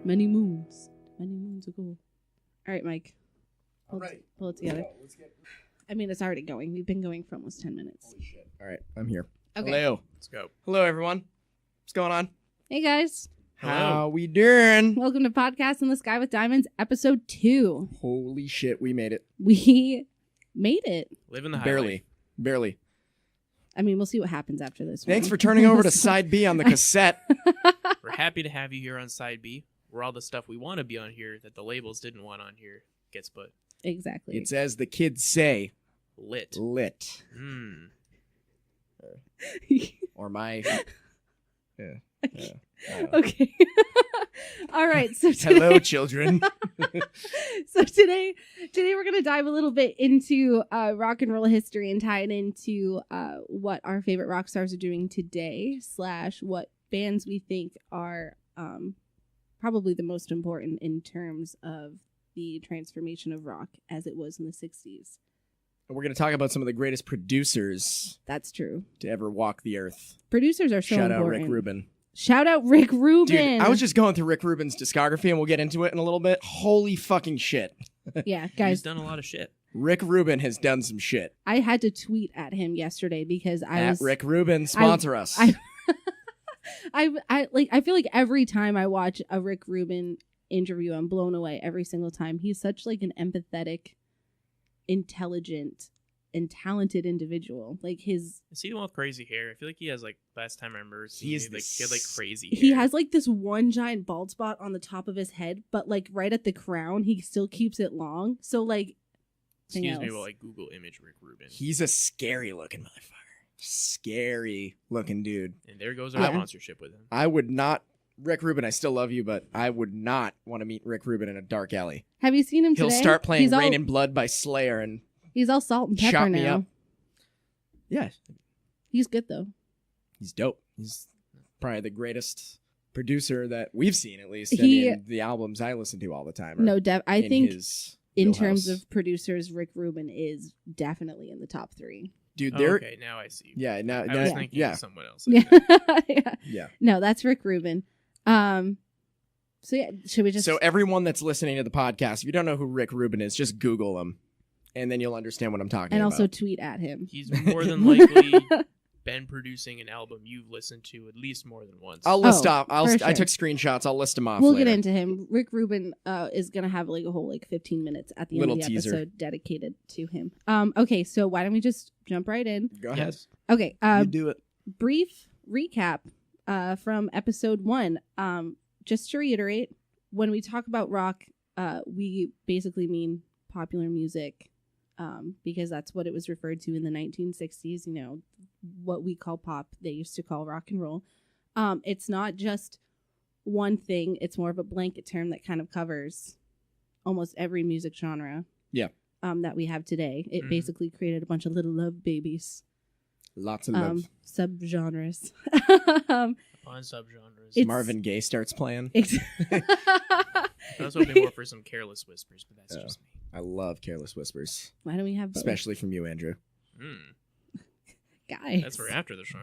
Many moons ago. All right, Mike. Pull it together. I mean, it's already going. We've been going for almost 10 minutes. Holy shit. All right, I'm here. Okay. Hello. Let's go. Hello, everyone. What's going on? Hey, guys. How we doing? Welcome to Podcast in the Sky with Diamonds, episode 2. Holy shit, we made it. We made it. Living the highway. Barely. I mean, we'll see what happens after this Thanks one. for turning over to side B on the cassette. We're happy to have you here on side B, where all the stuff we want to be on here that the labels didn't want on here gets put. Exactly. It's as the kids say, Lit. Or my... Okay. All right. So today, Hello, children. So today we're going to dive a little bit into rock and roll history and tie it into what our favorite rock stars are doing today / what bands we think are probably the most important in terms of the transformation of rock as it was in the 60s. We're going to talk about some of the greatest producers That's true. to ever walk the earth. Producers are so Shout important. out Rick Rubin. Shout out Rick Rubin. Dude, I was just going through Rick Rubin's discography, and we'll get into it in a little bit. Holy fucking shit. Yeah, He's guys. done a lot of shit. Rick Rubin has done some shit. I had to tweet at him yesterday because Rick Rubin, sponsor us. I feel like every time I watch a Rick Rubin interview, I'm blown away every single time. He's such like an empathetic, intelligent, and talented individual. Like his, Is he the one with crazy hair? I feel like he has like last time I remember seeing him, like he had like crazy hair. he has like this one giant bald spot on the top of his head, but like right at the crown, he still keeps it long. So like, Excuse me while I Google image Rick Rubin. He's a scary looking motherfucker. Scary looking dude. And there goes our sponsorship with him. I would not, Rick Rubin, I still love you, but I would not want to meet Rick Rubin in a dark alley. Have you seen him today? He'll start playing He's Rain all, in Blood by Slayer and He's all salt and pepper shot me now. up. Yeah. He's good though. He's dope. He's probably the greatest producer that we've seen, at least. I He- mean, the albums I listen to all the time. Are No, I in think his in wheelhouse. terms of producers, Rick Rubin is definitely in the top 3. Dude, Oh, they're okay, now I see. yeah. Now, I was thinking yeah, of someone else. Yeah. Okay. yeah. No, that's Rick Rubin. So yeah, should we just? So everyone that's listening to the podcast, if you don't know who Rick Rubin is, just Google him, and then you'll understand what I'm talking and about. also tweet at him. He's more than likely been producing an album you've listened to at least more than once. I'll list Oh, off. for I sure. took screenshots. I'll list them off. We'll later. get into him. Rick Rubin is gonna have like a whole 15 minutes at the Little end of the teaser. episode dedicated to him. Okay, so why don't we just jump right in? Go ahead. Yes. Okay, You do it. brief recap from episode 1. Just to reiterate, when we talk about rock, we basically mean popular music, because that's what it was referred to in the 1960s. You know, what we call pop, they used to call rock and roll. It's not just one thing. It's more of a blanket term that kind of covers almost every music genre. Yeah. That we have today. It Mhm. basically created a bunch of little love babies. Lots of love. Subgenres. On subgenres. It's- Marvin Gaye starts playing. I was hoping more for some careless whispers, but that's just me. I love Careless Whispers, Why don't we have both? especially from you, Andrew. Guys? That's for after the show.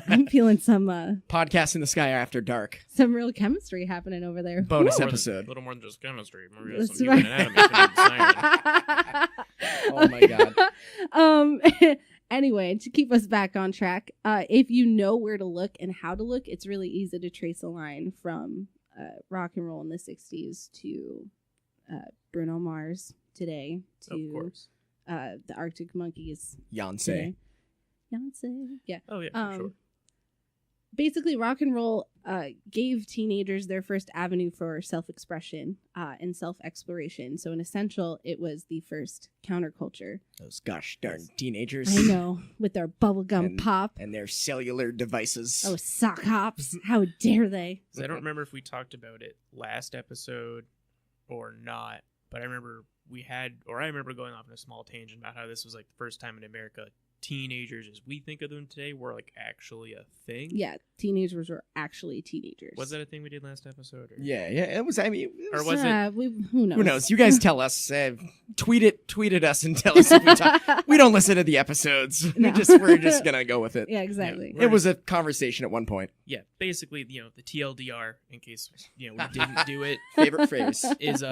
I'm feeling some Podcast in the Sky After Dark. real chemistry happening over there. Bonus Woo! episode. A little more than just chemistry. More That's some right. human anatomy can be Oh my god. Anyway, to keep us back on track, if you know where to look and how to look, it's really easy to trace a line from rock and roll in the 60s to Bruno Mars today Of to course. the Arctic Monkeys Beyonce. today. Beyonce. Yeah. Oh, yeah, for sure. Basically, rock and roll gave teenagers their first avenue for self-expression and self-exploration. So in essential, it was the first counterculture. Those gosh darn teenagers. I know, with their bubblegum And- pop. And their cellular devices. Oh, sock hops. How dare they? So I don't remember if we talked about it last episode or not, but I remember I remember going off on a small tangent about how this was like the first time in America teenagers as we think of them today were like actually a thing. Yeah, teenagers were actually teenagers. Was that a thing we did last episode? Or? Yeah, it was. I mean, Or was it? Who knows? Who knows? You guys tell us. Tweet at us and tell us if we talk. We don't listen to the episodes. No. We're just gonna go with it. Yeah, exactly. Yeah. It was a conversation at one point. Yeah, basically, the TLDR, in case we didn't do it, Favorite phrase. is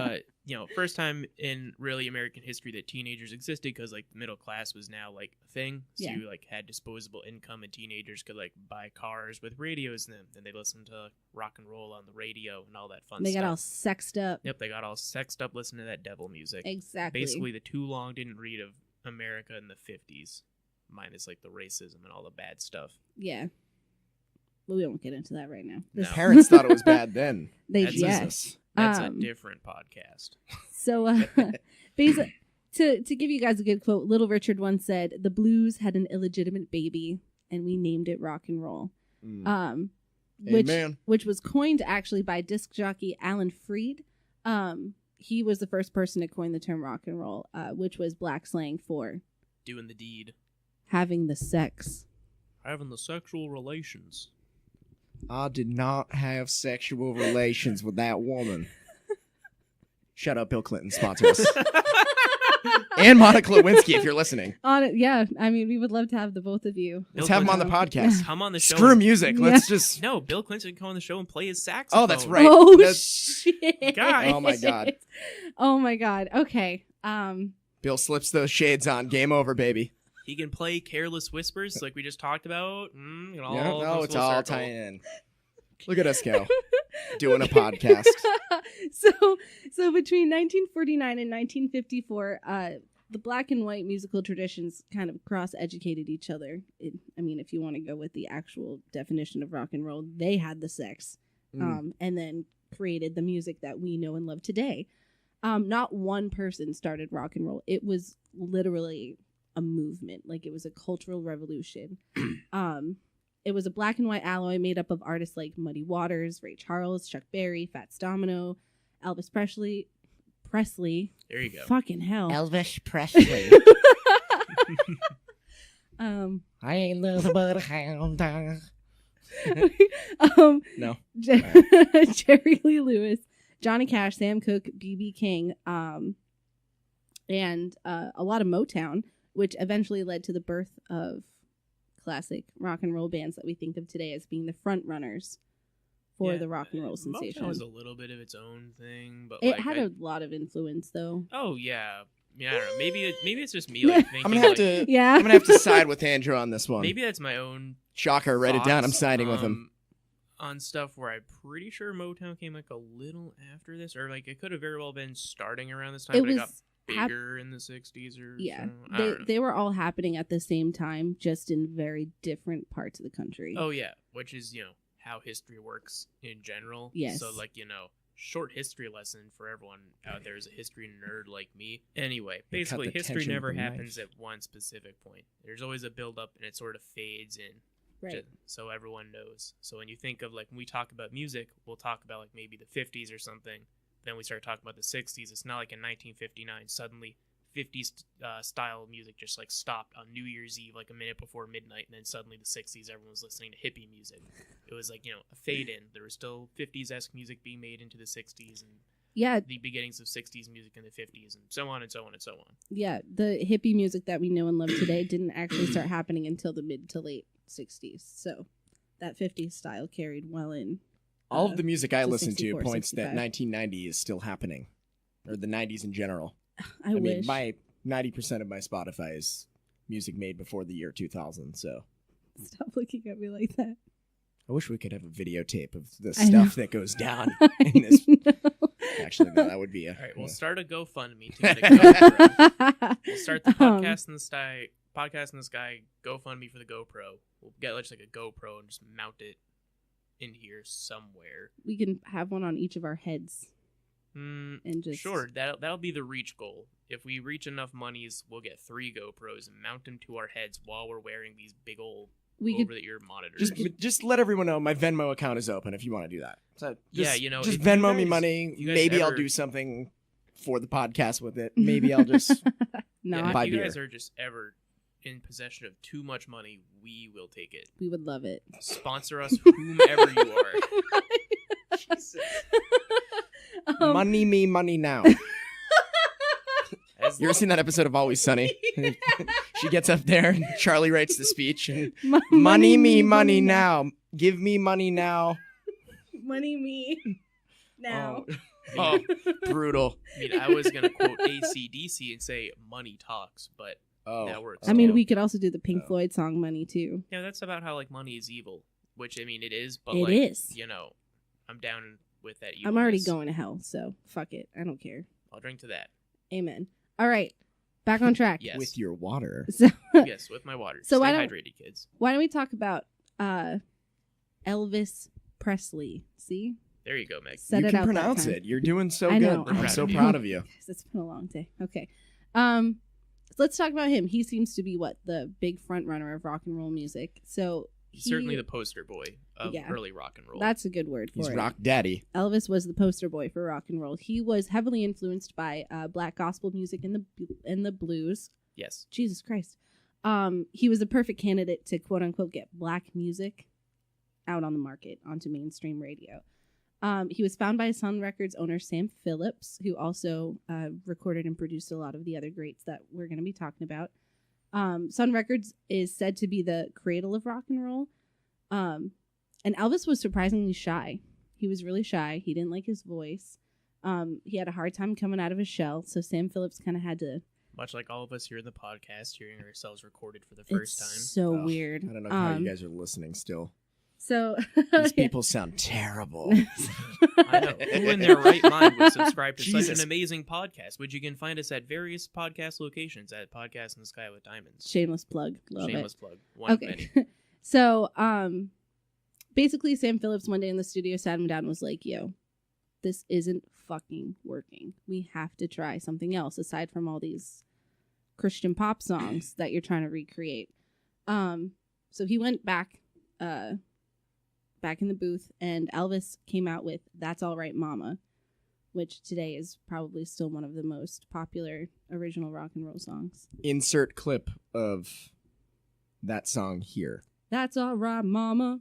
first time in really American history that teenagers existed, because like the middle class was now like a thing. So Yeah. you like had disposable income, and teenagers could like buy cars with radios in them. Then they listened to rock and roll on the radio and all that fun They stuff. got all sexed up. Yep, they got all sexed up listening to that devil music. Exactly. Basically, the too long didn't read of America in the 50s, minus like the racism and all the bad stuff. Yeah. But we won't get into that right now. No. Parents thought it was bad then. They That's yes. That's a different podcast. So, basically, to give you guys a good quote, Little Richard once said, "The blues had an illegitimate baby, and we named it rock and roll." Amen. Which was coined actually by disc jockey Alan Freed. He was the first person to coin the term rock and roll, which was black slang for Doing the deed. having the sex. Having the sexual relations. I did not have sexual relations with that woman. Shut up, Bill Clinton. Sponsor us. And Monica Lewinsky, if you're listening. Yeah, I mean, we would love to have the both of you. Let's have him on the podcast. Come on the show. Screw music. Yeah. Let's just... No, Bill Clinton can come on the show and play his saxophone. Oh, that's right. Oh, That's- shit. God. Oh, my God. Oh, my God. Okay. Bill slips those shades on. Game over, baby. He can play Careless Whispers like we just talked about. It's all tying in. Look at us go. Doing a podcast. So between 1949 and 1954, the black and white musical traditions kind of cross-educated each other. If you want to go with the actual definition of rock and roll, they had the sex, and then created the music that we know and love today. Not one person started rock and roll. It was literally a movement. Like, it was a cultural revolution. It was a black and white alloy made up of artists like Muddy Waters, Ray Charles, Chuck Berry, Fats Domino, Elvis Presley. There you go. Fucking hell. Elvis Presley. I ain't little but a hound dog. No. Jerry Lee Lewis, Johnny Cash, Sam Cooke, B.B. King, and a lot of Motown, which eventually led to the birth of classic rock and roll bands that we think of today as being the front runners for the rock and roll sensation. Motown was a little bit of its own thing, but It had a lot of influence, though. Oh yeah. I don't know. Maybe it's just me like thinking. I'm gonna have to side with Andrew on this one. Maybe that's my own Shocker, write it down. I'm thoughts, siding with him. on stuff where I'm pretty sure Motown came like a little after this, or like it could have very well been starting around this time, but it got bigger in the 60s or something. They were all happening at the same time, just in very different parts of the country. Oh yeah, which is how history works in general. Yes. So like short history lesson for everyone out there is a history nerd like me. Anyway, basically history never happens at one specific point. There's always a build up and it sort of fades in. Right. So everyone knows. So when you think of like when we talk about music, we'll talk about like maybe the 50s or something. Then we start talking about the 60s. It's not like in 1959 suddenly 50s style music just like stopped on New Year's Eve like a minute before midnight, and then suddenly the 60s everyone was listening to hippie music. It was like a fade in. There was still 50s-esque music being made into the 60s, and the beginnings of 60s music in the 50s, and so on and so on and so on. Yeah, the hippie music that we know and love today didn't actually start happening until the mid to late 60s. So that 50s style carried well in. All of the music I listen to 64, points 65. that 1990 is still happening, or the 90s in general. I mean, wish. my 90% of my Spotify is music made before the year 2000. So Stop looking at me like that. I wish we could have a videotape of the I know. stuff that goes down in this. Actually, no, that would be a. All right, we'll start a GoFundMe to get a GoPro. We'll start the podcast in the sky. Podcast in the sky. GoFundMe for the GoPro. We'll get just like a GoPro and just mount it in here somewhere. We can have one on each of our heads. And just sure, that'll be the reach goal. If we reach enough monies, we'll get 3 GoPros and mount them to our heads while we're wearing these big old over-the-ear monitors. Just let everyone know my Venmo account is open if you want to do that. So just if Venmo me money. Maybe I'll do something for the podcast with it. Maybe I'll just not. If you guys are just ever in possession of too much money, we will take it. We would love it. Sponsor us, whomever you are. Jesus. Money me, money now. You ever seen that episode of Always Sunny? She gets up there and Charlie writes the speech and money me, money now. Give me money now. Money me now. Oh, brutal. I mean, I was going to quote AC/DC and say money talks, but that works. I mean, too. we could also do the Pink Floyd song Money too. Yeah, that's about how like money is evil, which I mean it is, but It like is. you know, I'm down with that. I'm already evilness. going to hell, so fuck it. I don't care. I'll drink to that. Amen. All right, back on track. Yes, With your water. So yes, with my water. So Stay why don't- hydrated, kids. why don't we talk about Elvis Presley? See, There you go, Meg. Said You it can out that pronounce time. it. You're doing so I good. know. I'm Proud so of you. proud of you. Guys, it's been a long day. Okay. Let's talk about him. He seems to be the big front runner of rock and roll music. So Certainly the poster boy of Yeah. early rock and roll. that's a good word for He's it. rock daddy. Elvis was the poster boy for rock and roll. He was heavily influenced by black gospel music and the blues. Yes. Jesus Christ. He was a perfect candidate to quote unquote get black music out on the market onto mainstream radio. He was found by Sun Records owner Sam Phillips, who also recorded and produced a lot of the other greats that we're going to be talking about. Sun Records is said to be the cradle of rock and roll. And Elvis was surprisingly shy. He was really shy. He didn't like his voice. He had a hard time coming out of his shell. So Sam Phillips kind of had to. Much like all of us here in the podcast, hearing ourselves recorded for the first time. So Ugh, weird. I don't know how you guys are listening still. So These people sound terrible. I know. Who in their right mind would subscribe to such Jesus. an amazing podcast? Which you can find us at various podcast locations at Podcast in the Sky with Diamonds. Shameless plug. Love Shameless it. plug. One of Okay. many. So, basically, Sam Phillips one day in the studio sat him down and was like, yo, this isn't fucking working. We have to try something else aside from all these Christian pop songs that you're trying to recreate. So he went back in the booth, and Elvis came out with That's All Right Mama, which today is probably still one of the most popular original rock and roll songs. Insert clip of that song here. That's all right, mama.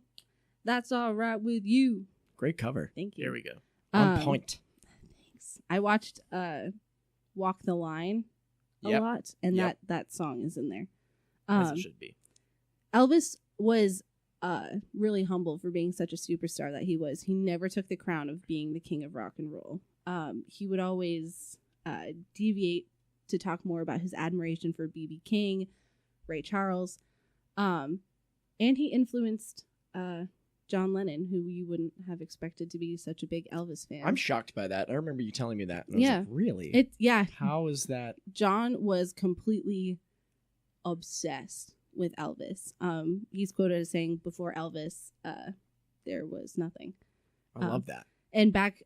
That's all right with you. Great cover. Thank you. Here we go. On point. Thanks. I watched Walk the Line a Yep. lot, and Yep. that song is in there. As it should be. Elvis was really humble for being such a superstar that he was. He never took the crown of being the king of rock and roll. He would always deviate to talk more about his admiration for B.B. King, Ray Charles, and he influenced John Lennon, who you wouldn't have expected to be such a big Elvis fan. I'm shocked by that. I remember you telling me that. And I was Yeah. like, really? How is that? John was completely obsessed with Elvis. He's quoted as saying, before Elvis, there was nothing. I love that. And back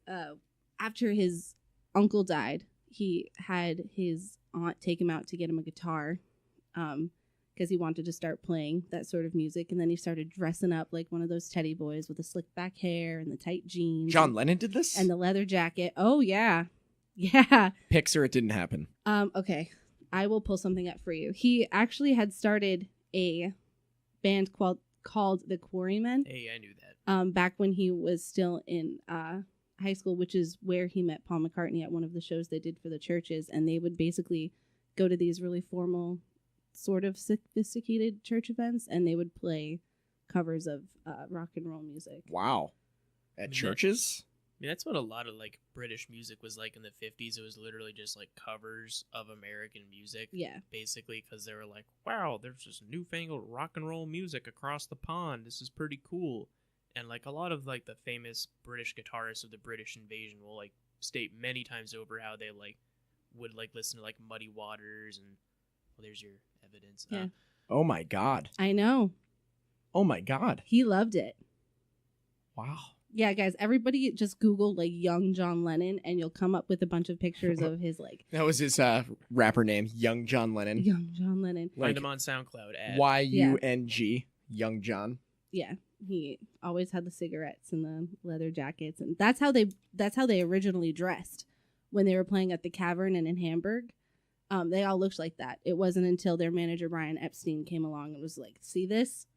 after his uncle died, he had his aunt take him out to get him a guitar because he wanted to start playing that sort of music. And then he started dressing up like one of those teddy boys with the slick back hair and the tight jeans. John Lennon did this? And the leather jacket. Oh, yeah. Yeah. Pics or it didn't happen. Okay. I will pull something up for you. He actually had started a band called the Quarrymen. Hey, I knew that. Back when he was still in high school, which is where he met Paul McCartney at one of the shows they did for the churches, and they would basically go to these really formal, sort of sophisticated church events, and they would play covers of rock and roll music. Wow. At churches? I mean, that's what a lot of like British music was like in the 50s. It was literally just like covers of American music. Yeah. Basically, because they were like, wow, there's this newfangled rock and roll music across the pond. This is pretty cool. And like a lot of like the famous British guitarists of the British invasion will like state many times over how they like would like listen to like Muddy Waters and well, there's your evidence. Yeah. Oh my God. I know. Oh my God. He loved it. Wow. Yeah, guys, everybody just Google like young John Lennon and you'll come up with a bunch of pictures of his like That was his rapper name, Young John Lennon. young John Lennon. Find them on SoundCloud at YUNG, Young John. Yeah, he always had the cigarettes and the leather jackets, and that's how they originally dressed when they were playing at the Cavern and in Hamburg. They all looked like that. It wasn't until their manager Brian Epstein came along and was like, "See this?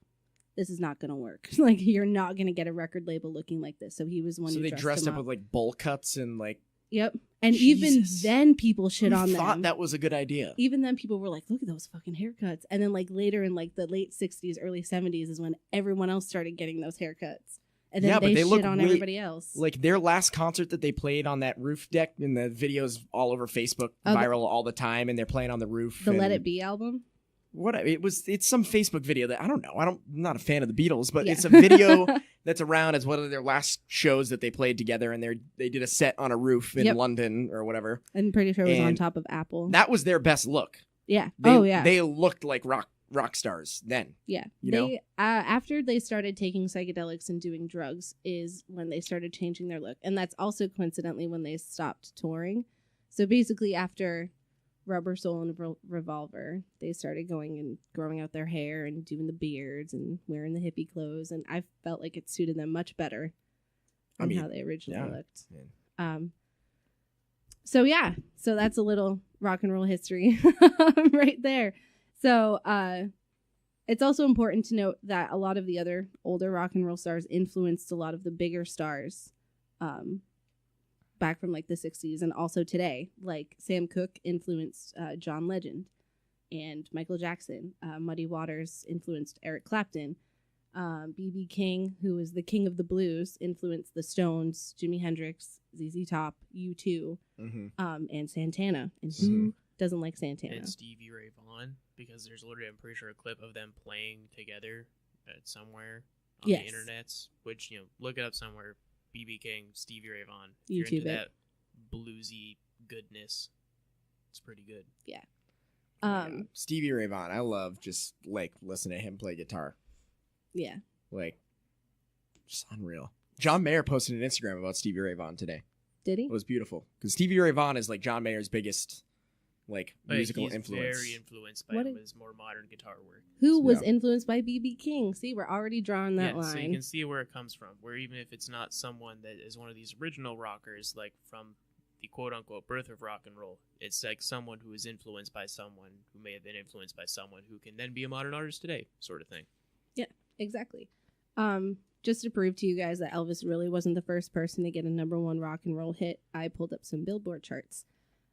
This is not going to work. Like, you're not going to get a record label looking like this." So he was one. So who they dressed them up with like bowl cuts and like. Yep. And Jesus. even then, people shit Who on them. thought that was a good idea? Even then, people were like, "Look at those fucking haircuts." And then, like later in like the late '60s, early '70s, is when everyone else started getting those haircuts. And then they shit on everybody else. Like their last concert that they played on that roof deck, and the videos all over Facebook, viral all the time, and they're playing on the roof. The Let It Be album. It's some Facebook video that I don't know. I'm not a fan of the Beatles, but it's a video that's around as one of their last shows that they played together, and they did a set on a roof in London or whatever. I'm pretty sure it was on top of Apple. That was their best look. Yeah. Yeah. They looked like rock stars then. Yeah. You know? After they started taking psychedelics and doing drugs is when they started changing their look. And that's also coincidentally when they stopped touring. So basically after Rubber Soul and Revolver, they started going and growing out their hair and doing the beards and wearing the hippie clothes. And I felt like it suited them much better than how they originally looked. Yeah. So that's a little rock and roll history right there. So it's also important to note that a lot of the other older rock and roll stars influenced a lot of the bigger stars back from like the 60s and also today. Like Sam Cooke influenced John Legend and Michael Jackson. Muddy Waters influenced Eric Clapton. B.B. King, who was the king of the blues, influenced the Stones, Jimi Hendrix, ZZ Top, U2, and Santana. And who doesn't like Santana? And Stevie Ray Vaughan, because there's literally, I'm pretty sure, a clip of them playing together at somewhere on the internets, which, look it up somewhere. B.B. King, Stevie Ray Vaughan. If you're into that bluesy goodness, it's pretty good. Yeah. Stevie Ray Vaughan, I love just like listening to him play guitar. Yeah. Like, just unreal. John Mayer posted an Instagram about Stevie Ray Vaughan today. Did he? It was beautiful. Because Stevie Ray Vaughan is like John Mayer's biggest musical influence. Very influenced by his more modern guitar work. Who was influenced by B.B. King? See, we're already drawing that line. So you can see where it comes from. Where even if it's not someone that is one of these original rockers, like from the quote-unquote birth of rock and roll, it's like someone who is influenced by someone who may have been influenced by someone who can then be a modern artist today, sort of thing. Yeah, exactly. Just to prove to you guys that Elvis really wasn't the first person to get a #1 rock and roll hit, I pulled up some Billboard charts.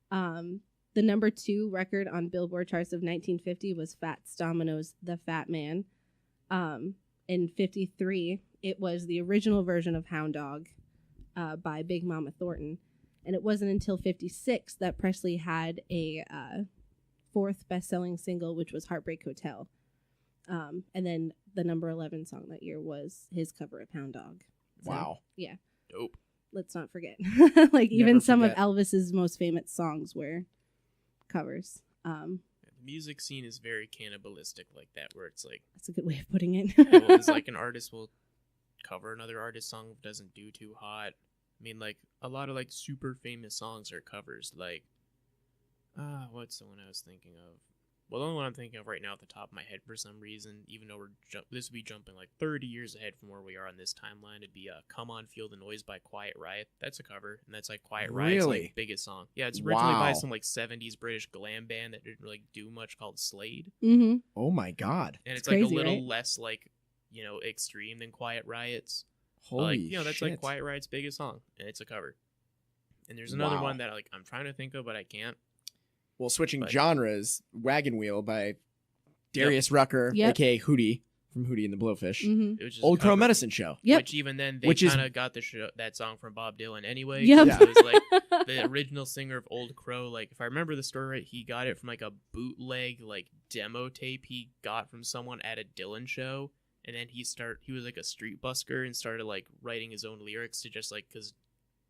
The #2 record on Billboard charts of 1950 was Fats Domino's "The Fat Man." In 53, it was the original version of Hound Dog by Big Mama Thornton. And it wasn't until 56 that Presley had a fourth best-selling single, which was Heartbreak Hotel. And then the #11 song that year was his cover of Hound Dog. So, wow. Yeah. Dope. Let's not forget. Like, even some of Elvis's most famous songs were covers. The music scene is very cannibalistic like that, where it's like... That's a good way of putting it. It's like an artist will cover another artist's song if it doesn't do too hot. I mean, like, a lot of, like, super famous songs are covers. Like, what's the one I was thinking of? Well, the only one I'm thinking of right now at the top of my head for some reason, even though this would be jumping like 30 years ahead from where we are on this timeline, it'd be Come On Feel the Noise by Quiet Riot. That's a cover, and that's like Quiet Riot's like, biggest song. Yeah, it's originally by some like 70s British glam band that didn't really do much called Slade. Mm-hmm. Oh my god. And it's crazy, like a little right? less like, extreme than Quiet Riot's. Holy that's shit. like Quiet Riot's biggest song, and it's a cover. And there's another one that I'm trying to think of, but I can't. Well, switching genres, Wagon Wheel by Darius Rucker, a.k.a. Hootie, from Hootie and the Blowfish. Mm-hmm. Old Crow Medicine Show. Yep. Which even then, they kind of got that song from Bob Dylan anyway. Yep. It was like the original singer of Old Crow. Like, if I remember the story right, he got it from like a bootleg, like, demo tape he got from someone at a Dylan show. And then he was like a street busker and started like writing his own lyrics to just like, because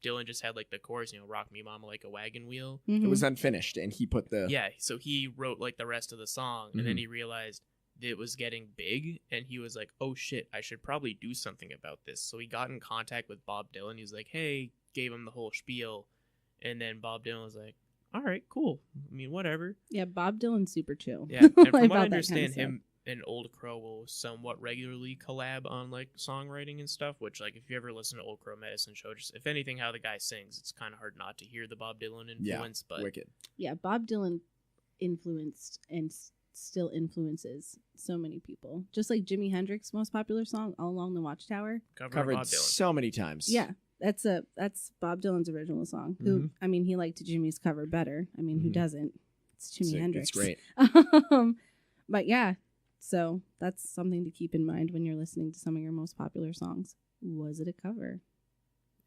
Dylan just had like the chorus, rock me mama like a wagon wheel. Mm-hmm. It was unfinished, and he put the... Yeah, so he wrote like the rest of the song, and then he realized it was getting big, and he was like, oh shit, I should probably do something about this. So he got in contact with Bob Dylan. He was like, hey, gave him the whole spiel, and then Bob Dylan was like, all right, cool. I mean, whatever. Yeah, Bob Dylan's super chill. Yeah, and from what I about understand, that kind of him and Old Crow will somewhat regularly collab on like songwriting and stuff, which like if you ever listen to Old Crow Medicine Show, just if anything how the guy sings, it's kind of hard not to hear the Bob Dylan influence. But wicked. Yeah, Bob Dylan influenced and still influences so many people. Just like Jimi Hendrix's most popular song, All Along the Watchtower. Covered so many times. Yeah. That's Bob Dylan's original song. Who, I mean, he liked Jimmy's cover better. I mean, who doesn't? It's Jimi Hendrix. It's great. But yeah, so that's something to keep in mind when you're listening to some of your most popular songs. Was it a cover?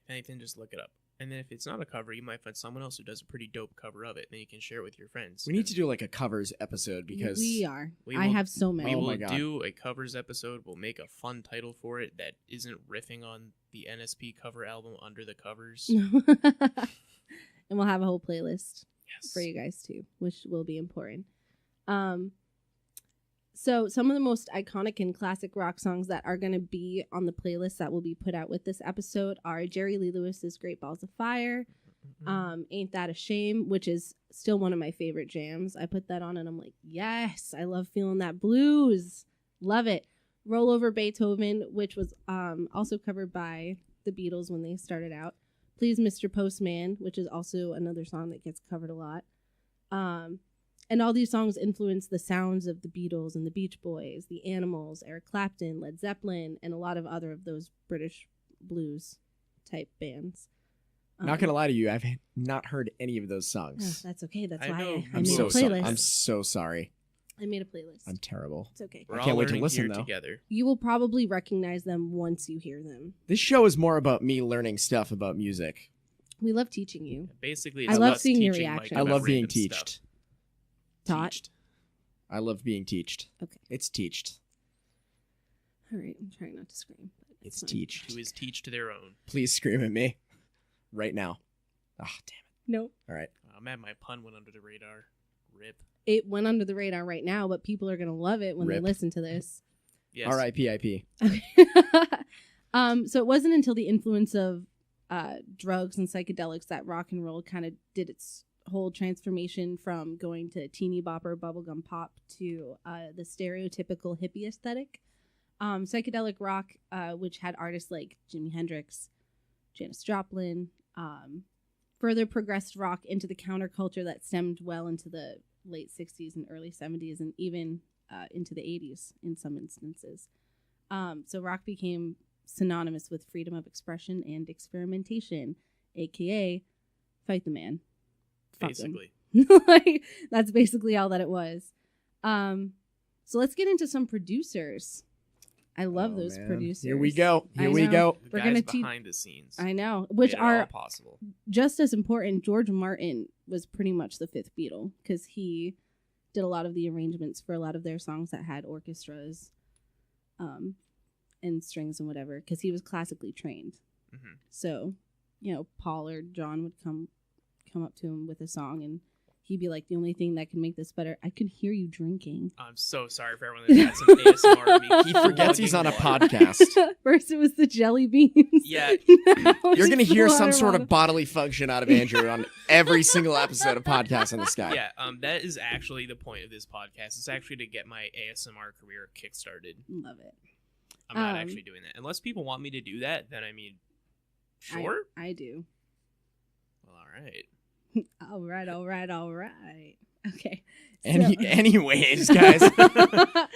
If anything, just look it up. And then if it's not a cover, you might find someone else who does a pretty dope cover of it. Then you can share it with your friends. We need to do like a covers episode because I have so many. We will do a covers episode. We'll make a fun title for it that isn't riffing on the NSP cover album Under the Covers. And we'll have a whole playlist for you guys too, which will be important. So some of the most iconic and classic rock songs that are going to be on the playlist that will be put out with this episode are Jerry Lee Lewis's Great Balls of Fire, Ain't That a Shame, which is still one of my favorite jams. I put that on and I'm like, yes, I love feeling that blues. Love it. Roll Over Beethoven, which was also covered by the Beatles when they started out. Please Mr. Postman, which is also another song that gets covered a lot. And all these songs influence the sounds of the Beatles and the Beach Boys, the Animals, Eric Clapton, Led Zeppelin, and a lot of other of those British blues type bands. Not gonna lie to you, I've not heard any of those songs. That's okay. That's I why know. I made a playlist. I'm so sorry. I made a playlist. I'm terrible. It's okay. We're I can't all wait to learning listen, here though. together. You will probably recognize them once you hear them. This show is more about me learning stuff about music. We love teaching you. Basically, I it's love us seeing your teaching Mike reaction. I about love being random teached. stuff. Taught? Teached. I love being teached. Okay. It's teached. All right. I'm trying not to scream. But It's fine. teached. Who is teach to their own. Please scream at me right now. Ah, damn Nope. it. All right. Oh, man, my pun went under the radar. Rip. It went under the radar right now, but people are going to love it when they Rip. listen to this. Yes. R.I.P.I.P. Okay. So it wasn't until the influence of drugs and psychedelics that rock and roll kind of did its whole transformation from going to teeny bopper bubblegum pop to the stereotypical hippie aesthetic. Psychedelic rock, which had artists like Jimi Hendrix, Janis Joplin, further progressed rock into the counterculture that stemmed well into the late 60s and early 70s and even into the 80s in some instances. So rock became synonymous with freedom of expression and experimentation, aka fight the man. Fuck him. Basically. Like, that's basically all that it was. So let's get into some producers. I love those man. producers. Here we go. I Here we know. go. The We're guys gonna behind the scenes. I know, which Made it all are possible. just as important. George Martin was pretty much the fifth Beatle because he did a lot of the arrangements for a lot of their songs that had orchestras and strings and whatever because he was classically trained. Mm-hmm. So, Paul or John would come up to him with a song and he'd be like, the only thing that can make this better, I can hear you drinking. I'm so sorry for everyone that had some ASMR of me. He forgets he's on a Plugging podcast. First it was the jelly beans. Yeah. Now You're going to it's hear the some water sort bottle. of bodily function out of Andrew on every single episode of Podcast in the Sky. Yeah, that is actually the point of this podcast. It's actually to get my ASMR career kickstarted. Love it. I'm not actually doing that. Unless people want me to do that, then I mean, sure. I do. Well, all right. All right. Okay. Anyways, guys,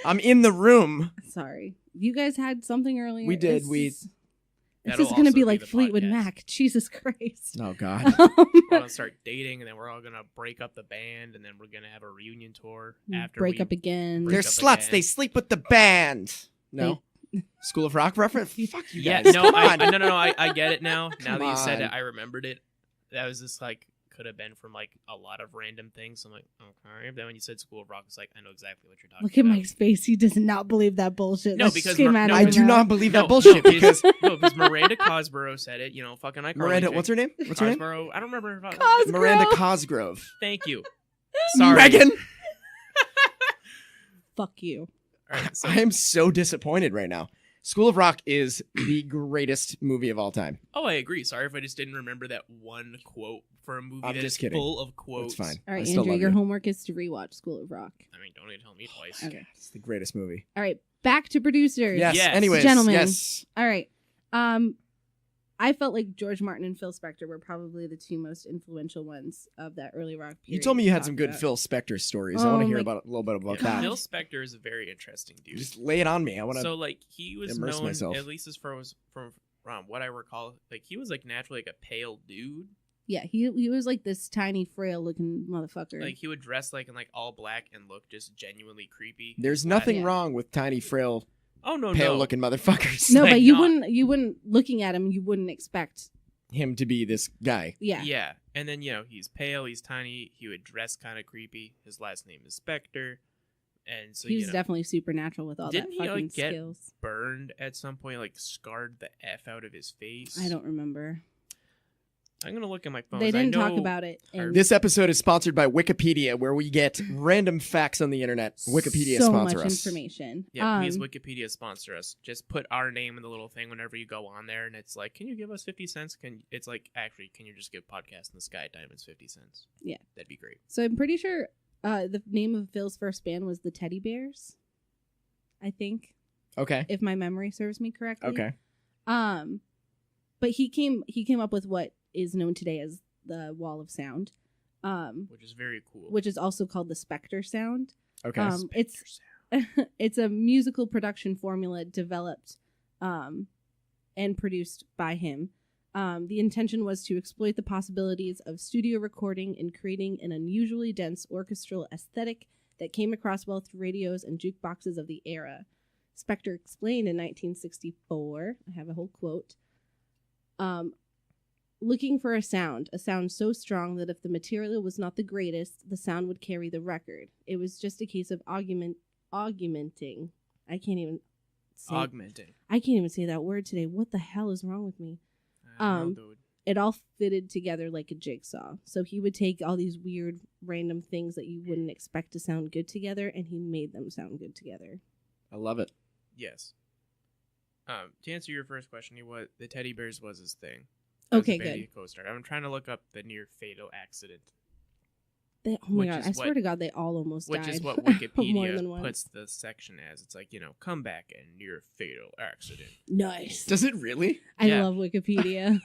I'm in the room. Sorry. You guys had something earlier. We did. It's That'll just going to also be be like the Fleetwood podcast. Mac. Jesus Christ. Oh, God. We're gonna start dating, and then we're all gonna break up the band, and then we're gonna have a reunion tour after Break we up again. break They're up sluts. again. They sleep with the band. No? School of Rock reference? Fuck you Yeah, guys. no, Come I, on. no. I get it now. Now Come that you said it, on. I remembered it. That was just like could have been from like a lot of random things. I'm like, okay. Then when you said School of Rock, it's like I know exactly what you're talking Look at about. Mike's face. He does not believe that bullshit. No, that because just came out of I your do mouth. not believe that No, bullshit because because Miranda Cosgrove said it. Fucking iCarly. Miranda, chick. what's her name? What's her name? Cosgrove. I don't remember. Her Cos- Miranda Cosgrove. Cosgrove. Thank you. Sorry, Megan. Fuck you. All right, so, I am so disappointed right now. School of Rock is the greatest movie of all time. I agree. Sorry if I just didn't remember that one quote for a movie I'm that just is kidding. full of quotes. It's fine. All I right, still Andrew, love your you. homework is to rewatch School of Rock. I mean, don't need to tell me twice. Okay. It's the greatest movie. All right, back to producers. Yes. Yes. Anyways, Gentlemen. yes. All right. I felt like George Martin and Phil Spector were probably the two most influential ones of that early rock period. You told me you to had talk some good about. Phil Spector stories. I want to Oh hear my about a little bit about Yeah, that. Phil Spector is a very interesting dude. Just lay it on me. I want to. So like he was immerse known, myself. at least as far as from what I recall, like he was like naturally like a pale dude. Yeah, he was like this tiny, frail looking motherfucker. Like he would dress like in like all black and look just genuinely creepy. There's nothing Yeah. wrong with tiny, frail, Oh no, pale-looking motherfuckers. no, like but you not- wouldn't looking at him, you wouldn't expect. Him to be this guy. Yeah. Yeah, and then he's pale, he's tiny. He would dress kind of creepy. His last name is Spector, and so he was definitely supernatural with all Didn't that he, fucking like, get skills. burned at some point, like scarred the f out of his face. I don't remember. I'm gonna look at my phone. They didn't talk about it. in This episode is sponsored by Wikipedia, where we get random facts on the internet. Wikipedia so sponsor much us. information. Yeah, please Wikipedia sponsor us. Just put our name in the little thing whenever you go on there, and it's like, can you give us 50 cents? It's like, actually, can you just give Podcast in the Sky Diamonds 50 cents? Yeah. That'd be great. So I'm pretty sure the name of Phil's first band was the Teddy Bears. I think, Okay. if my memory serves me correctly. Okay. But he came up with what is known today as the Wall of Sound, Which is very cool. which is also called the Spectre sound. Okay. It's it's a musical production formula developed and produced by him. The intention was to exploit the possibilities of studio recording and creating an unusually dense orchestral aesthetic that came across well through radios and jukeboxes of the era. Spector explained in 1964, I have a whole quote, looking for a sound so strong that if the material was not the greatest, the sound would carry the record. It was just a case of augmenting. I can't even say that word today. What the hell is wrong with me? I don't know, dude. It all fitted together like a jigsaw. So he would take all these weird random things that you wouldn't expect to sound good together, and he made them sound good together. I love it. Yes. To answer your first question, the Teddy Bears was his thing. Okay, As a band good. he co-starred. I'm trying to look up the near fatal accident, Oh my Which god, is I swear what- to God, they all almost which died. is what More Wikipedia than once. puts the section as. It's like, comeback and near fatal accident. Nice. Does it really? I Yeah. love Wikipedia.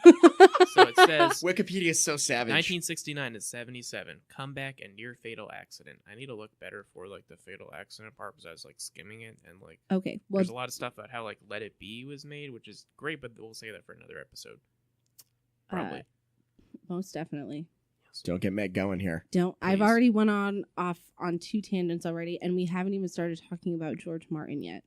So it says Wikipedia is so savage. 1969 to 77, comeback and near fatal accident. I need to look better for like the fatal accident part because I was like skimming it and like Okay, well, there's a lot of stuff about how like Let It Be was made, which is great, but we'll say that for another episode. Probably. most definitely. Don't get Meg going here. I've Please. already went off on two tangents already, and we haven't even started talking about George Martin yet.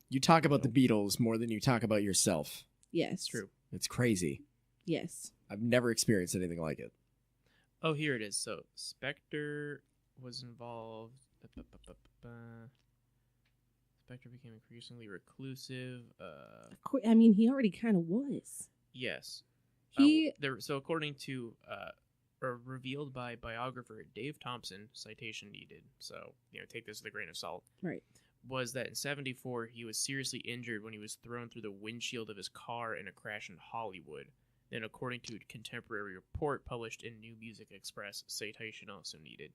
You talk about the Beatles more than you talk about yourself. Yes. It's true. It's crazy. Yes. I've never experienced anything like it. Oh, here it is. So Spector was involved. Spector became increasingly reclusive. Of course, I mean, he already kind of was. Yes. He So according to or revealed by biographer Dave Thompson, citation needed. So take this with a grain of salt. right. Was that in '74 he was seriously injured when he was thrown through the windshield of his car in a crash in Hollywood. Then, according to a contemporary report published in New Music Express, citation also needed.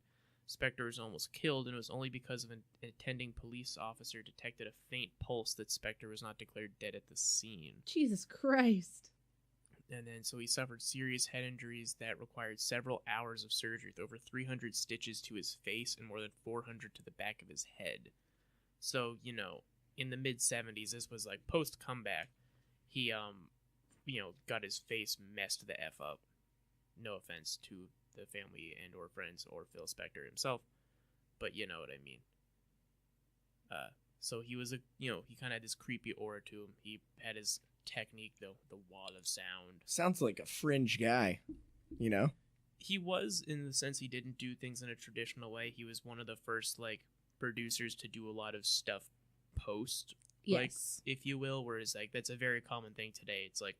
Spector was almost killed, and it was only because of an attending police officer detected a faint pulse that Spector was not declared dead at the scene. Jesus Christ. And then, so he suffered serious head injuries that required several hours of surgery with over 300 stitches to his face and more than 400 to the back of his head. So, in the mid-70s, this was like post-comeback, he, got his face messed the F up. No offense to the family and or friends or Phil Spector himself, but you know what I mean. So he was he kind of had this creepy aura to him. He had his technique, the wall of sound. Sounds like a fringe guy, He was, in the sense he didn't do things in a traditional way. He was one of the first producers to do a lot of stuff post, Yes. if you will, whereas that's a very common thing today. It's like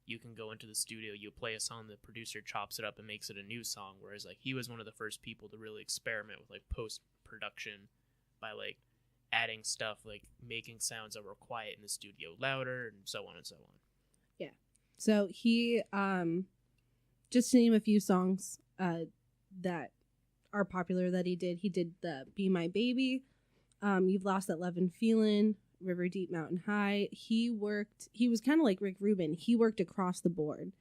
you can go into the studio, you play a song, the producer chops it up and makes it a new song, whereas he was one of the first people to really experiment with post production by adding stuff, making sounds that were quiet in the studio louder, and so on and so on. Yeah. So he, just to name a few songs that are popular that he did the Be My Baby, You've Lost That Love and Feeling, River Deep Mountain High. He was kind of like Rick Rubin. He worked across the board.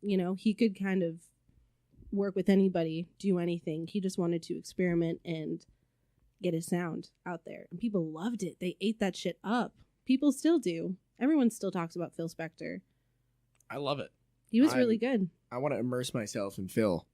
You know, he could kind of work with anybody, do anything. He just wanted to experiment and get his sound out there. And people loved it. They ate that shit up. People still do. Everyone still talks about Phil Spector. I love it. He was really good. I want to immerse myself in Phil.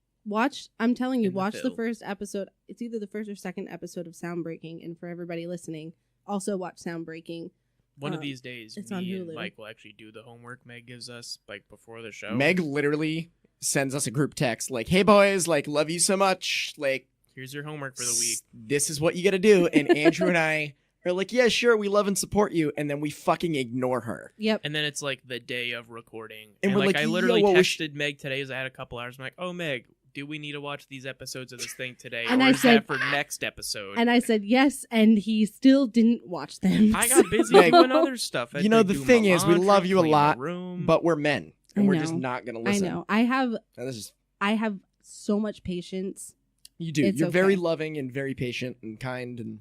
I'm telling you, In the watch the Phil. first episode. It's either the first or second episode of Soundbreaking. And for everybody listening, also watch Soundbreaking. One of these days, it's on me and Hulu. Mike will actually do the homework Meg gives us, like, before the show. Meg literally sends us a group text like, "Hey boys, like, love you so much. Like, Here's your homework for the week. This is what you got to do." And Andrew and I are like, "Yeah, sure, we love and support you." And then we fucking ignore her. Yep. And then it's like the day of recording. And And, we're like, like, I "Yo, literally what we texted Meg today as I had a couple hours. I'm like, "Oh, Meg, do we need to watch these episodes of this thing today? And or I is said- that for next episode?" And I said yes, and he still didn't watch them. I got busy Meg, doing other stuff. I you know, had to the do thing my is, we laundry, love you a clean the lot, room. But we're men, and I we're just know. not going to I listen. know. I have And this is, so much patience. you do. It's You're very okay. loving and very patient and kind and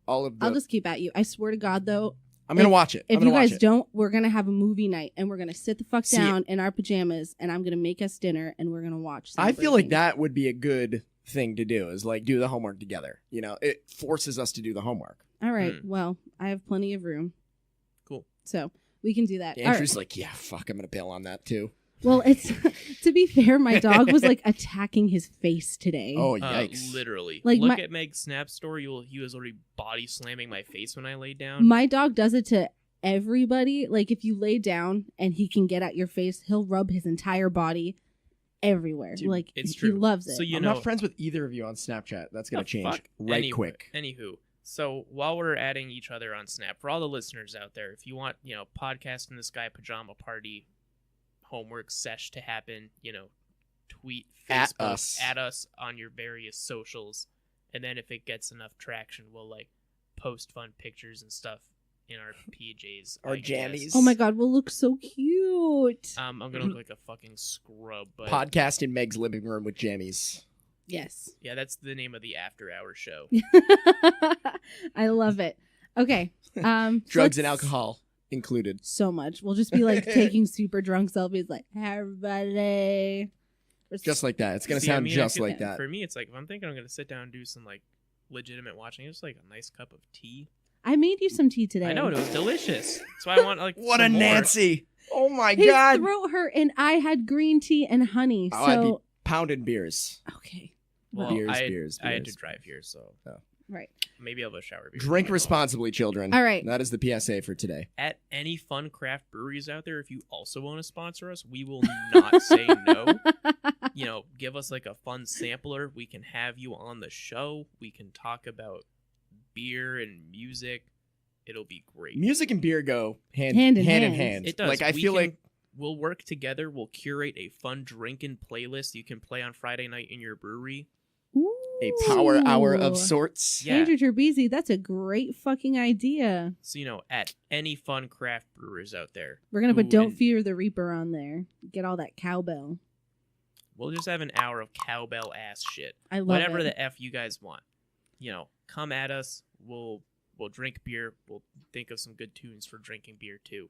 all of the... I'll just keep at you. I swear to God, though, I'm going to watch it. if I'm gonna you guys watch it. don't, we're gonna have a movie night, and we're gonna sit the fuck See- down in our pajamas, and I'm gonna make us dinner, and we're gonna watch. I feel like Soundbreaking. that would be a good thing to do, is like do the homework together. You know, it forces us to do the homework. All right. Well, I have plenty of room, Cool. so we can do that. All Andrew's right. like, "Yeah, fuck, I'm going to bail on that too." Well, it's to be fair, my dog was like attacking his face today. Oh, yikes. Literally. Like, Look my- at Meg's Snap story. He was already body slamming my face when I laid down. My dog does it to everybody. Like if you lay down and he can get at your face, he'll rub his entire body everywhere. Dude, like it's he true. loves it. So you I'm know, not friends with either of you on Snapchat. That's going Oh, to change fuck. right Anyway- quick. Anywho, so while we're adding each other on Snap, for all the listeners out there, if you want, podcast in the sky pajama party homework sesh to happen, tweet At Facebook us. at us on your various socials, and then if it gets enough traction, we'll like post fun pictures and stuff in our PJs, Our I guess. jammies. Oh my God, we'll look so cute. I'm gonna look like a fucking scrub, but Podcast in Meg's living room with jammies. Yes. yeah, that's the name of the after hour show. I love it. Okay. Drugs and let's- alcohol included. So much. We'll just be like taking super drunk selfies like, "Hey, everybody." Just like that. It's going to See, I sound mean, just I feel- like that. For me, it's like if I'm thinking I'm gonna sit down and do some like legitimate watching, it's like a nice cup of tea. I made you some tea today. I know, and it was delicious. That's why I want like What a some more. Nancy. Oh my His God. throat hurt, and I had green tea and honey. Oh, I'd be So pounding beers. okay, Well, Beers, I had, beers, I had to beers. drive here, so right. maybe I'll have a shower. before Drink I go. responsibly, children. All right. That is the PSA for today. At any fun craft breweries out there, if you also want to sponsor us, we will not say no. Give us like a fun sampler. We can have you on the show. We can talk about beer and music. It'll be great. Music and beer go hand Hand in in hand. hand. It does. Like, I We feel can- like we'll work together. We'll curate a fun drinking playlist you can play on Friday night in your brewery. a power hour Ooh. of sorts. Yeah. Andrew Terbezi, that's a great fucking idea. So, at any fun craft brewers out there, We're gonna put Ooh, "Don't and- Fear the Reaper" on there. Get all that cowbell. we'll just have an hour of cowbell ass shit. I love Whatever it. the F you guys want. Come at us. We'll drink beer. We'll think of some good tunes for drinking beer too.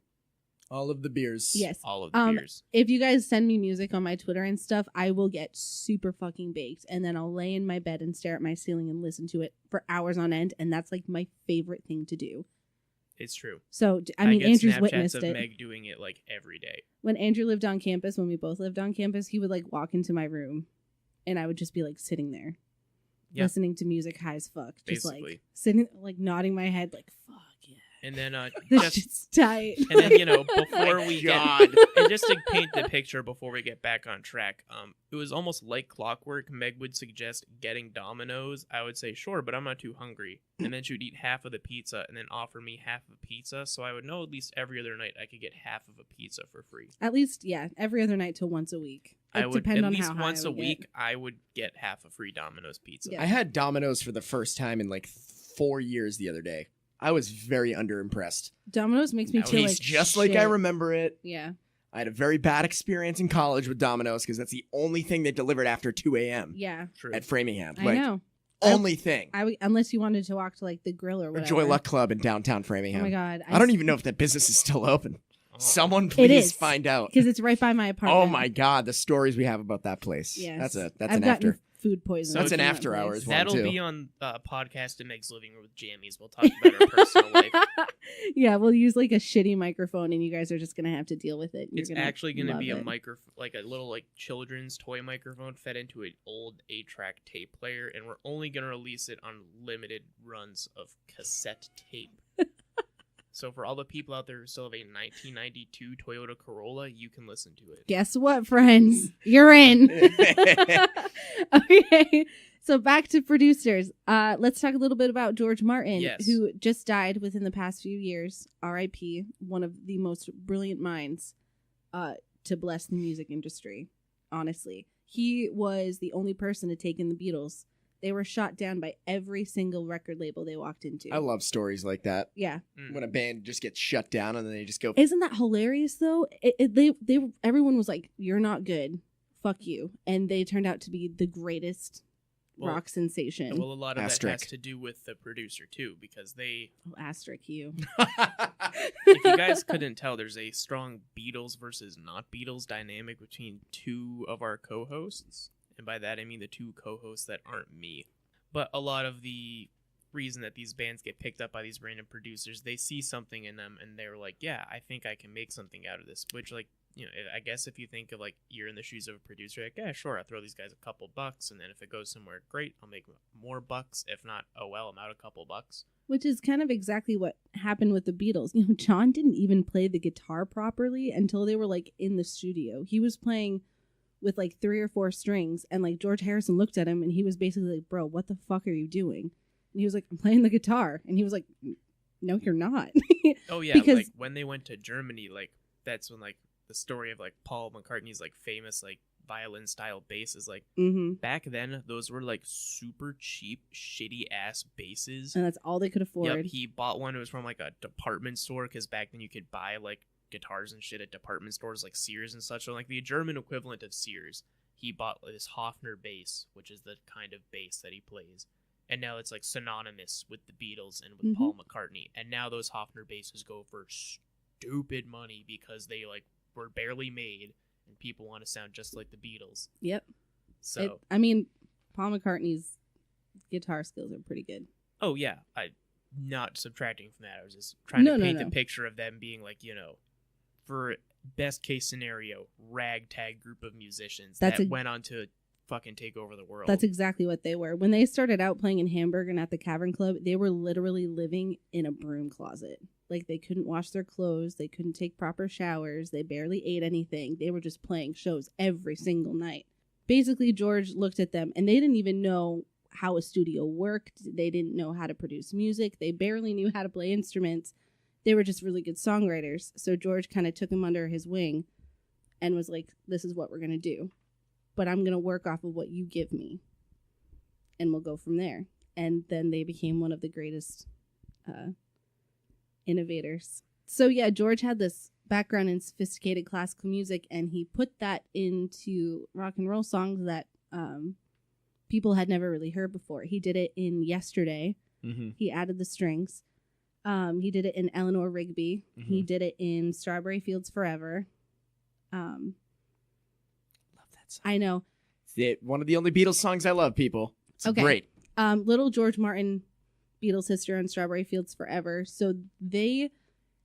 All of the beers. Yes. All of the beers. If you guys send me music on my Twitter and stuff, I will get super fucking baked, and then I'll lay in my bed and stare at my ceiling and listen to it for hours on end, and that's like my favorite thing to do. It's true. So I mean, get Andrew's Snapchats witnessed of it. Meg doing it like every day. When Andrew lived on campus, when we both lived on campus, he would like walk into my room, and I would just be like sitting there, Yeah. listening to music high as fuck, just like Basically. sitting, like nodding my head, like fuck yeah, And then this just shit's tight. and then before we God. get and just to paint the picture before we get back on track, it was almost like clockwork. Meg would suggest getting Domino's. I would say sure, but I'm not too hungry. And then she would eat half of the pizza and then offer me half of a pizza, so I would know at least every other night I could get half of a pizza for free. At least, yeah, every other night till once a week. It I would depend at on least how high once I a would week get. I would get half a free Domino's pizza. Yeah. I had Domino's for the first time in like 4 years the other day. I was very underimpressed. Domino's makes me That feel Tastes like just like I shit. remember it. Yeah. I had a very bad experience in college with Domino's because that's the only thing they delivered after 2 a.m. Yeah. True. at Framingham. I Like, know. only thing. Unless you wanted to walk to like the grill or Or whatever. Joy Luck Club in downtown Oh Framingham. my God. I don't even know if that business is still open. Oh. Someone It please is, find out. because it's right by my apartment. Oh my God, the stories we have about that place. Yes. That's I've an gotten after. food poisoning. That's an from that after place. hours one That'll too. be on podcast in Meg's living room with jammies. We'll talk about our personal life. Yeah, we'll use like a shitty microphone, and you guys are just gonna have to deal with it. It's actually going to love be a it. microphone, like a little like children's toy microphone fed into an old 8-track tape player, and we're only going to release it on limited runs of cassette tape. So for all the people out there who still have a 1992 Toyota Corolla, you can listen to it. Guess what, friends? You're in. Okay, so back to producers. Let's talk a little bit about George Martin, Yes. who just died within the past few years. R.I.P. One of the most brilliant minds to bless the music industry. Honestly, he was the only person to take in the Beatles. They were shot down by every single record label they walked into. I love stories like that. Yeah. When a band just gets shut down and then they just go. Isn't that hilarious though? Everyone was like, "You're not good, fuck you," and they turned out to be the greatest rock sensation. Well, a lot of that Asterisk. has to do with the producer too, because they. Oh, asterisk you. If you guys couldn't tell, there's a strong Beatles versus not Beatles dynamic between two of our co-hosts. And by that, I mean the two co-hosts that aren't me. But a lot of the reason that these bands get picked up by these random producers, they see something in them and they're like, yeah, I think I can make something out of this. Which, like, you know, I guess if you think of, like, you're in the shoes of a producer, like, yeah, sure, I'll throw these guys a couple bucks. And then if it goes somewhere great, I'll make more bucks. If not, oh well, I'm out a couple bucks. Which is kind of exactly what happened with the Beatles. You know, John didn't even play the guitar properly until they were, like, in the studio. He was playing with like 3 or 4 strings, and like George Harrison looked at him and he was basically like, "Bro, what the fuck are you doing?" And he was like, "I'm playing the guitar." And he was like, "No, you're not." Oh yeah, Because like when they went to Germany, like that's when like the story of like Paul McCartney's like famous like violin style bass is like back then those were like super cheap shitty ass basses, and that's all they could afford. Yep, he bought one. It was from like a department store, because back then you could buy like guitars and shit at department stores like Sears and such. So like the German equivalent of Sears, he bought this Hofner bass, which is the kind of bass that he plays, and now it's like synonymous with the Beatles and with Paul McCartney. And now those Hofner basses go for stupid money because they like were barely made and people want to sound just like the Beatles. Yep. So I mean, Paul McCartney's guitar skills are pretty good. Oh yeah, I not subtracting from that. I was just trying to paint the picture of them being like, you know, for best case scenario, ragtag group of musicians that went on to fucking take over the world. That's exactly what they were. When they started out playing in Hamburg and at the Cavern Club, they were literally living in a broom closet. Like, they couldn't wash their clothes, they couldn't take proper showers, they barely ate anything. They were just playing shows every single night. Basically, George looked at them and they didn't even know how a studio worked. They didn't know how to produce music. They barely knew how to play instruments. They were just really good songwriters. So George kind of took them under his wing and was like, "This is what we're going to do. But I'm going to work off of what you give me. And we'll go from there." And then they became one of the greatest innovators. So yeah, George had this background in sophisticated classical music, and he put that into rock and roll songs that people had never really heard before. He did it in Yesterday. He added the strings. He did it in Eleanor Rigby. He did it in Strawberry Fields Forever. Love that song. I know. It's one of the only Beatles songs I love, people. It's great. Little George Martin, Beatles history on Strawberry Fields Forever. So they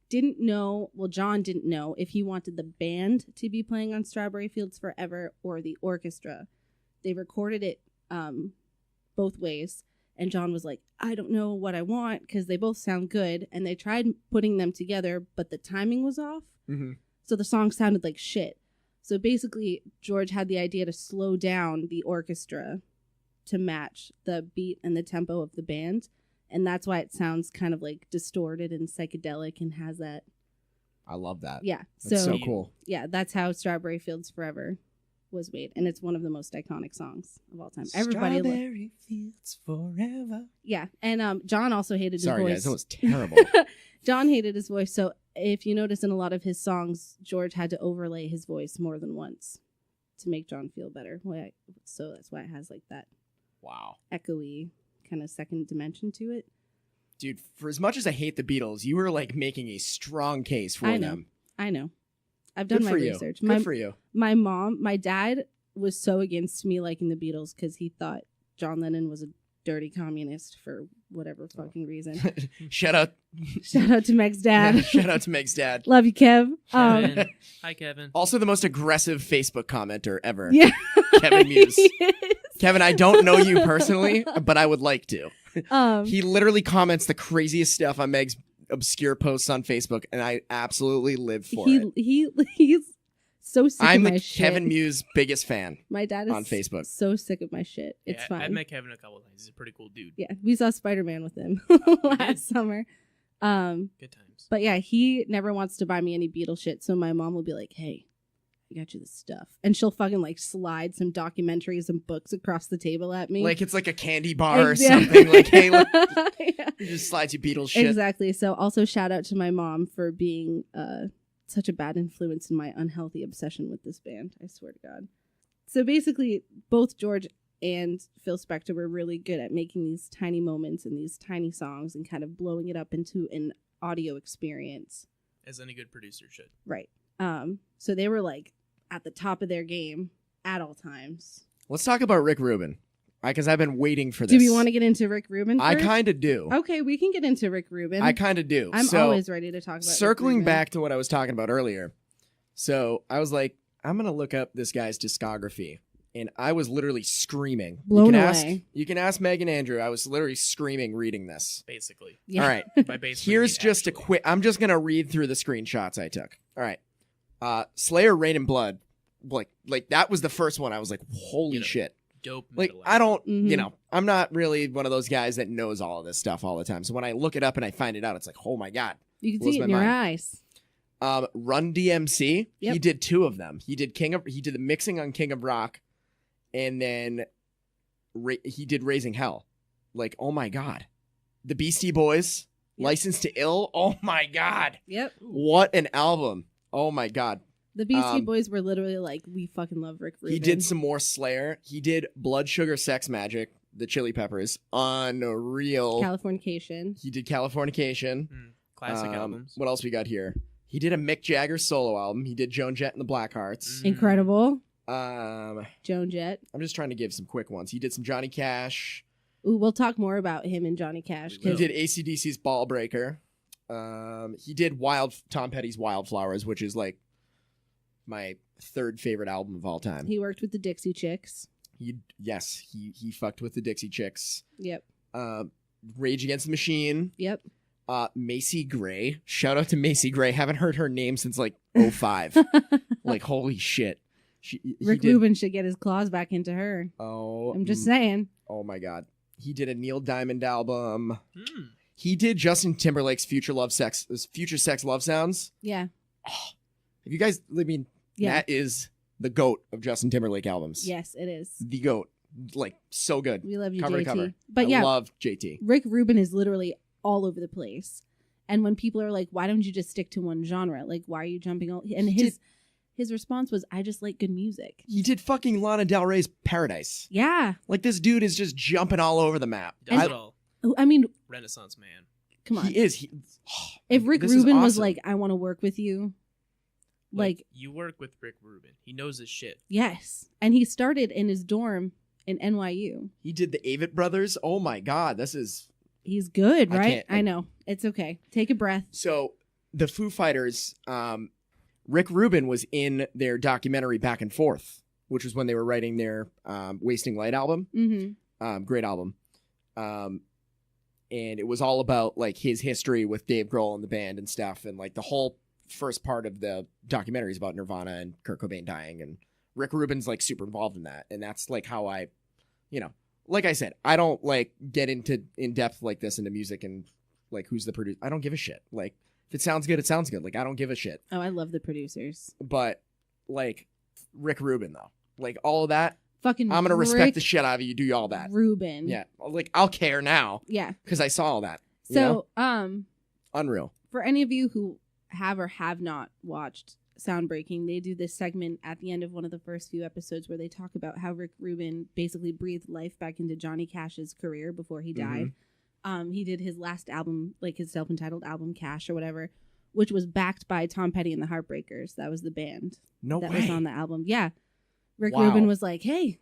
didn't know, well, John didn't know if he wanted the band to be playing on Strawberry Fields Forever or the orchestra. They recorded it both ways. And John was like, "I don't know what I want," because they both sound good. And they tried putting them together, but the timing was off. So the song sounded like shit. So basically, George had the idea to slow down the orchestra to match the beat and the tempo of the band. And that's why it sounds kind of like distorted and psychedelic and has that. I love that. Yeah. That's so cool. Yeah, that's how Strawberry Fields Forever was made. And it's one of the most iconic songs of all time. Everybody Strawberry Fields Forever. Yeah. And John also hated his voice. Sorry, guys. That was terrible. John hated his voice. So if you notice in a lot of his songs, George had to overlay his voice more than once to make John feel better. So that's why it has like that wow echoey kind of second dimension to it. Dude, for as much as I hate the Beatles, you were like making a strong case for them. I know. I've done my research. Good for you. My dad was so against me liking the Beatles because he thought John Lennon was a dirty communist for whatever fucking reason. Shout out to Meg's dad. Yeah, shout out to Meg's dad. Love you, Kev. Kevin. Hi, Kevin. Also the most aggressive Facebook commenter ever. Yeah. Kevin Muse. Kevin, I don't know you personally, but I would like to. He literally comments the craziest stuff on Meg's obscure posts on Facebook, and I absolutely live for it. He's so sick I'm of my the shit. Kevin Muse biggest fan. My dad is on Facebook. So sick of my shit. It's fine. I've met Kevin a couple of times. He's a pretty cool dude. Yeah, we saw Spider-Man with him last summer. Good times. But yeah, he never wants to buy me any Beatles shit, so my mom will be like, "Hey, I got you this stuff," and she'll fucking like slide some documentaries and books across the table at me, like it's like a candy bar or something. Like, hey, look, yeah. he just slides you Beatles shit. Exactly. So also shout out to my mom for being such a bad influence in my unhealthy obsession with this band. I swear to God. So basically, both George and Phil Spector were really good at making these tiny moments and these tiny songs and kind of blowing it up into an audio experience. As any good producer should. Right. So they were like at the top of their game at all times. Let's talk about Rick Rubin, because I've been waiting for this. Do we want to get into Rick Rubin first? I kind of do. Okay, we can get into Rick Rubin. I kind of do. I'm always ready to talk about circling Rick Rubin. back to what I was talking about earlier. So I was like, I'm going to look up this guy's discography. And I was literally screaming. Blown away. You can ask Meg and Andrew. I was literally screaming reading this. Basically. Yeah. All right. By basically, Here's just a quick. I'm just going to read through the screenshots I took. All right. Slayer, Rain and Blood. Like that was the first one. I was like, holy shit. Dope. Like, I don't, I'm not really one of those guys that knows all of this stuff all the time. So when I look it up and I find it out, it's like, oh my God. You can see it in your eyes. Run DMC. Yep. He did 2 of them. He did the mixing on King of Rock, and then he did Raising Hell. Like, oh my God. The Beastie Boys, Yep. License to Ill. Oh my God. Yep. What an album. Oh my God. The Beastie Boys were literally like, we fucking love Rick Rubin. He did some more Slayer. He did Blood Sugar Sex Magic, the Chili Peppers. Unreal. Californication. He did Californication. Classic albums. What else we got here? He did a Mick Jagger solo album. He did Joan Jett and the Blackhearts. Incredible. Joan Jett. I'm just trying to give some quick ones. He did some Johnny Cash. Ooh, we'll talk more about him and Johnny Cash. He did AC/DC's Ball Breaker. He did Tom Petty's Wildflowers, which is like my 3rd favorite album of all time. He worked with the Dixie Chicks. He fucked with the Dixie Chicks. Yep. Rage Against the Machine. Yep. Macy Gray. Shout out to Macy Gray. Haven't heard her name since like 05. Like, holy shit. Rick Rubin should get his claws back into her. Oh, I'm just saying. Oh my God. He did a Neil Diamond album. He did Justin Timberlake's Future Sex Love Sounds. Yeah. Oh, have you guys, that is the GOAT of Justin Timberlake albums. Yes, it is. The GOAT. Like, so good. We love you, cover JT. To cover. But I love JT. Rick Rubin is literally all over the place. And when people are like, why don't you just stick to one genre? Like, why are you jumping all... And his response was, I just like good music. He did fucking Lana Del Rey's Paradise. Yeah. Like, this dude is just jumping all over the map. Does it all. I mean... Renaissance man. Come on. He is. If Rick Rubin was like, I want to work with you... Like, you work with Rick Rubin. He knows his shit. Yes. And he started in his dorm in NYU. He did the Avett Brothers. Oh my God. This is... He's good, right? I know. It's okay. Take a breath. So the Foo Fighters, Rick Rubin was in their documentary Back and Forth, which was when they were writing their Wasting Light album. Mm-hmm. Great album. And it was all about like his history with Dave Grohl and the band and stuff. And like the whole first part of the documentary is about Nirvana and Kurt Cobain dying. And Rick Rubin's like super involved in that. And that's like how I, like I said, I don't like get in depth like this into music and like who's the producer. I don't give a shit. Like if it sounds good, it sounds good. Like I don't give a shit. Oh, I love the producers. But like Rick Rubin though, like all of that, fucking I'm gonna respect the shit out of you. Do all that, Rubin. Yeah, like I'll care now. Yeah, because I saw all that. So unreal. For any of you who have or have not watched soundbreaking, they do this segment at the end of one of the first few episodes where they talk about how Rick Rubin basically breathed life back into Johnny Cash's career before he died. He did his last album, like his self-entitled album, Cash or whatever, which was backed by Tom Petty and the Heartbreakers. That was the band that was on the album. Yeah. Rick Rubin was like, hey,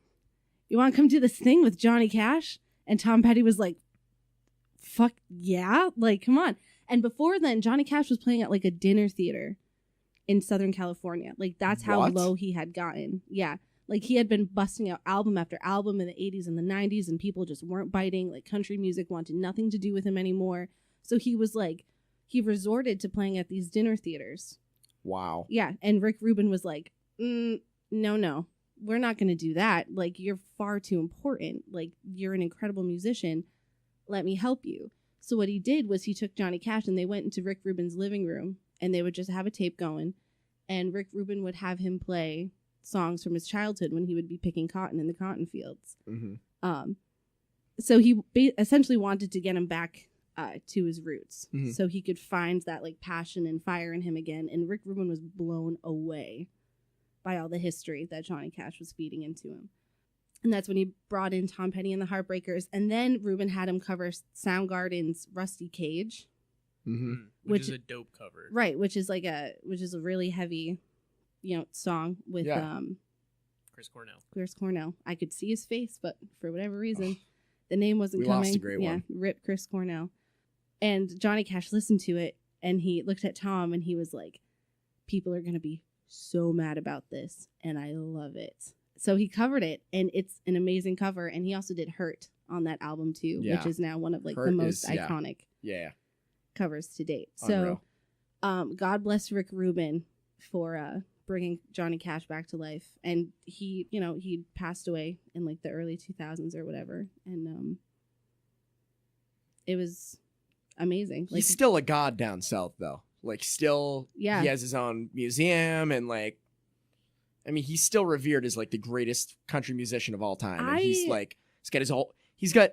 you want to come do this thing with Johnny Cash? And Tom Petty was like, fuck yeah. Like, come on. And before then, Johnny Cash was playing at like a dinner theater in Southern California. Like, that's how low he had gotten. Yeah. Like, he had been busting out album after album in the 80s and the 90s, and people just weren't biting. Like, country music wanted nothing to do with him anymore. So he was like, he resorted to playing at these dinner theaters. Wow. Yeah. And Rick Rubin was like, no, we're not going to do that. Like, you're far too important. Like, you're an incredible musician. Let me help you. So what he did was he took Johnny Cash and they went into Rick Rubin's living room and they would just have a tape going. And Rick Rubin would have him play songs from his childhood when he would be picking cotton in the cotton fields. So he essentially wanted to get him back to his roots, so he could find that like passion and fire in him again. And Rick Rubin was blown away by all the history that Johnny Cash was feeding into him. And that's when he brought in Tom Petty and the Heartbreakers. And then Rubin had him cover Soundgarden's Rusty Cage. Which is a dope cover. Right, which is a really heavy, song with Chris Cornell. I could see his face, but for whatever reason, the name wasn't coming. Lost a great one. Rip Chris Cornell. And Johnny Cash listened to it, and he looked at Tom, and he was like, people are going to be so mad about this, and I love it. So he covered it, and it's an amazing cover. And he also did Hurt on that album, too, which is now one of like the most iconic covers to date. Unreal. So God bless Rick Rubin for bringing Johnny Cash back to life. And he passed away in like the early 2000s or whatever. And it was amazing. He's still a god down south, though. Like, still, he has his own museum, and like, I mean, he's still revered as like the greatest country musician of all time. And he's got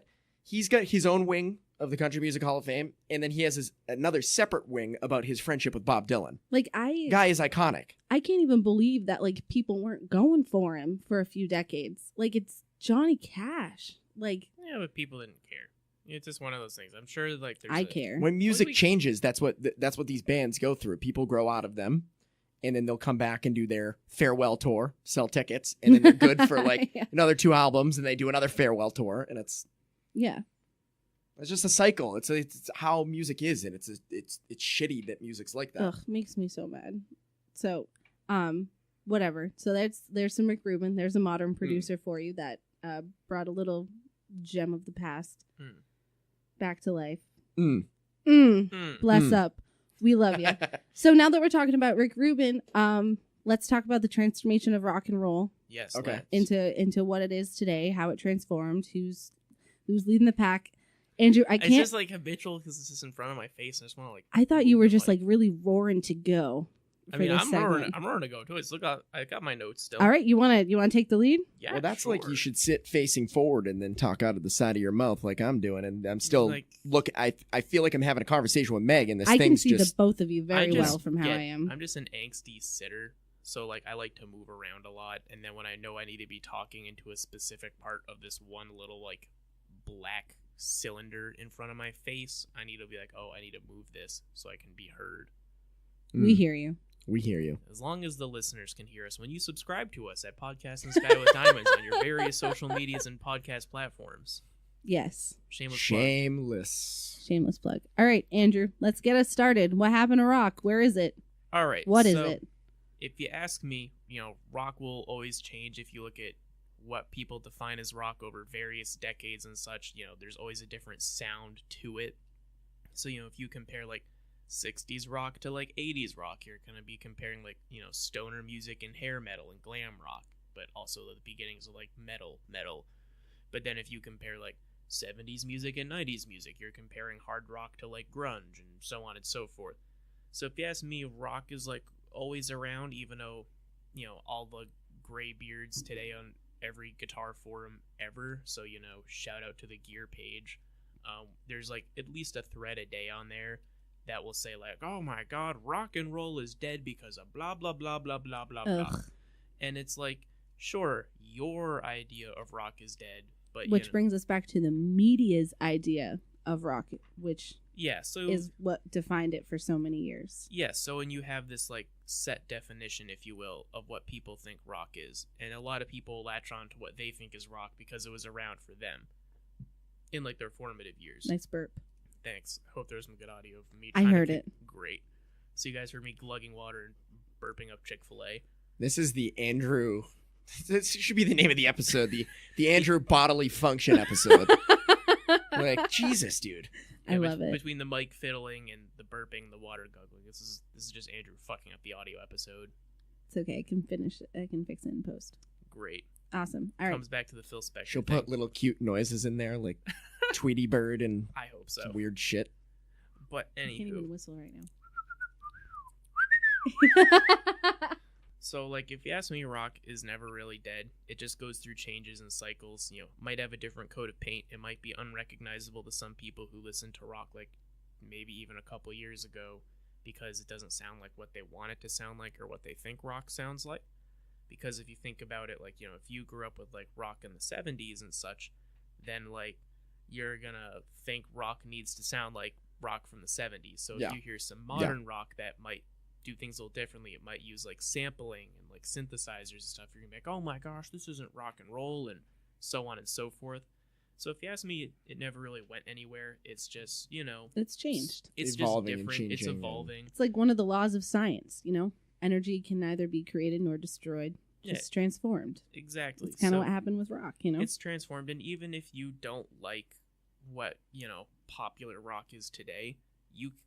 his own wing of the Country Music Hall of Fame, and then he has another separate wing about his friendship with Bob Dylan. Like, guy is iconic. I can't even believe that like people weren't going for him for a few decades. Like, it's Johnny Cash. Like, yeah, but people didn't care. It's just one of those things. I'm sure like care. When music changes, that's what these bands go through. People grow out of them, and then they'll come back and do their farewell tour, sell tickets, and then they're good for like another 2 albums, and they do another farewell tour, and it's just a cycle. It's how music is, and it's shitty that music's like that. Ugh, makes me so mad. So, whatever. So there's some Rick Rubin. There's a modern producer for you that brought a little gem of the past back to life. Bless up. We love you. So now that we're talking about Rick Rubin, let's talk about the transformation of rock and roll. Yes. Okay. Into what it is today, how it transformed, who's leading the pack. Andrew, I can't. It's just like habitual because this is in front of my face. I just want to like. I thought you were just like really roaring to go. I mean, I'm roaring to go too. I got my notes still. All right, you want to take the lead? Yeah. Well, that's like you should sit facing forward and then talk out of the side of your mouth like I'm doing, and I'm still I feel like I'm having a conversation with Meg, and I can see the both of you very well from how I am. I'm just an angsty sitter, so like I like to move around a lot, and then when I know I need to be talking into a specific part of this one little like black cylinder in front of my face, I need to be like, oh, I need to move this so I can be heard. We hear you. We hear you. As long as the listeners can hear us when you subscribe to us at Podcast in the Sky with Diamonds on your various social medias and podcast platforms. Yes. Shameless plug. All right, Andrew, let's get us started. What happened to rock? Where is it? All right. What is it? If you ask me, rock will always change if you look at what people define as rock over various decades and such. There's always a different sound to it. So, if you compare like 60s rock to like 80s rock, you're going to be comparing like, stoner music and hair metal and glam rock, but also the beginnings of like metal. But then if you compare like 70s music and 90s music, you're comparing hard rock to like grunge and so on and so forth. So if you ask me, rock is like always around, even though, all the gray beards today on every guitar forum ever. So, shout out to the gear page. There's like at least a thread a day on there that will say like, oh my god, rock and roll is dead because of blah blah blah blah blah blah blah. And it's like, sure, your idea of rock is dead, but which brings us back to the media's idea of rock, which is what defined it for so many years. So when you have this like set definition, if you will, of what people think rock is, and a lot of people latch on to what they think is rock because it was around for them in like their formative years. Nice burp. Thanks. I hope there's some good audio of me. I heard it. Great. So you guys heard me glugging water and burping up Chick-fil-A. This is the Andrew. This should be the name of the episode. The Andrew bodily function episode. Like, Jesus, dude. I love it. Between the mic fiddling and the burping, the water guggling, this is just Andrew fucking up the audio episode. It's okay. I can finish it. I can fix it in post. Great. Awesome. All right. Comes back to the Phil Spector. She'll put little cute noises in there, like Tweety Bird and I hope so. Weird shit. But I can't even anywho, whistle right now. so like if you ask me, rock is never really dead. It just goes through changes and cycles. You know, might have a different coat of paint. It might be unrecognizable to some people who listen to rock like maybe even a couple years ago because it doesn't sound like what they want it to sound like or what they think rock sounds like. Because if you think about it, like, you know, if you grew up with like rock in the 70s and such, then like you're gonna think rock needs to sound like rock from the 70s. So if you hear some modern rock that might do things a little differently, it might use like sampling and like synthesizers and stuff, you're gonna be like, oh my gosh, this isn't rock and roll, and so on and so forth. So if you ask me, it never really went anywhere. It's just, you know, it's changed. It's evolving just different. It's evolving. It's like one of the laws of science, you know? Energy can neither be created nor destroyed, just transformed. Exactly. It's kind of what happened with rock, you know? It's transformed, and even if you don't like what, you know, popular rock is today,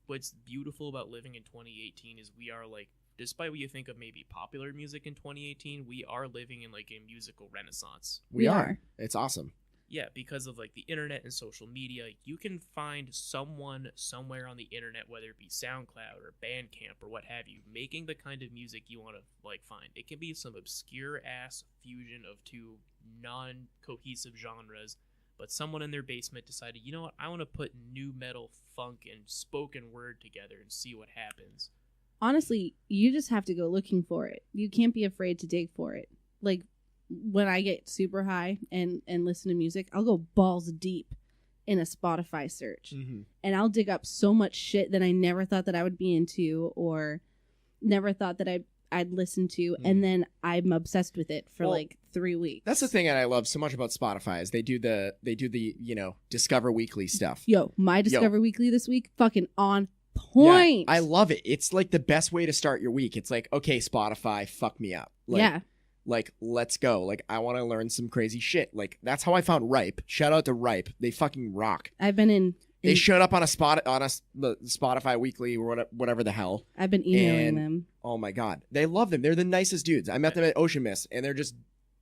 what's beautiful about living in 2018 is we are like, despite what you think of maybe popular music in 2018, we are living in like a musical renaissance. We are. It's awesome. Yeah, because of like the internet and social media, you can find someone somewhere on the internet, whether it be SoundCloud or Bandcamp or what have you, making the kind of music you want to like find. It can be some obscure ass fusion of two non-cohesive genres, but someone in their basement decided, you know what, I want to put new metal, funk, and spoken word together and see what happens. Honestly, you just have to go looking for it. You can't be afraid to dig for it. Like, when I get super high and listen to music, I'll go balls deep in a Spotify search. Mm-hmm. And I'll dig up so much shit that I never thought that I would be into or never thought that I'd listen to. Mm-hmm. And then I'm obsessed with it for like 3 weeks. That's the thing that I love so much about Spotify is they do the, you know, Discover Weekly stuff. Yo, my Discover Weekly this week, fucking on point. Yeah, I love it. It's like the best way to start your week. It's like, okay, Spotify, fuck me up. Like, yeah. Like, let's go. Like, I want to learn some crazy shit. Like, that's how I found Ripe. Shout out to Ripe. They fucking rock. I've been in They showed up on the Spotify Weekly or whatever the hell. I've been emailing them. Oh my god, they love them. They're the nicest dudes. I met them at Ocean Mist, and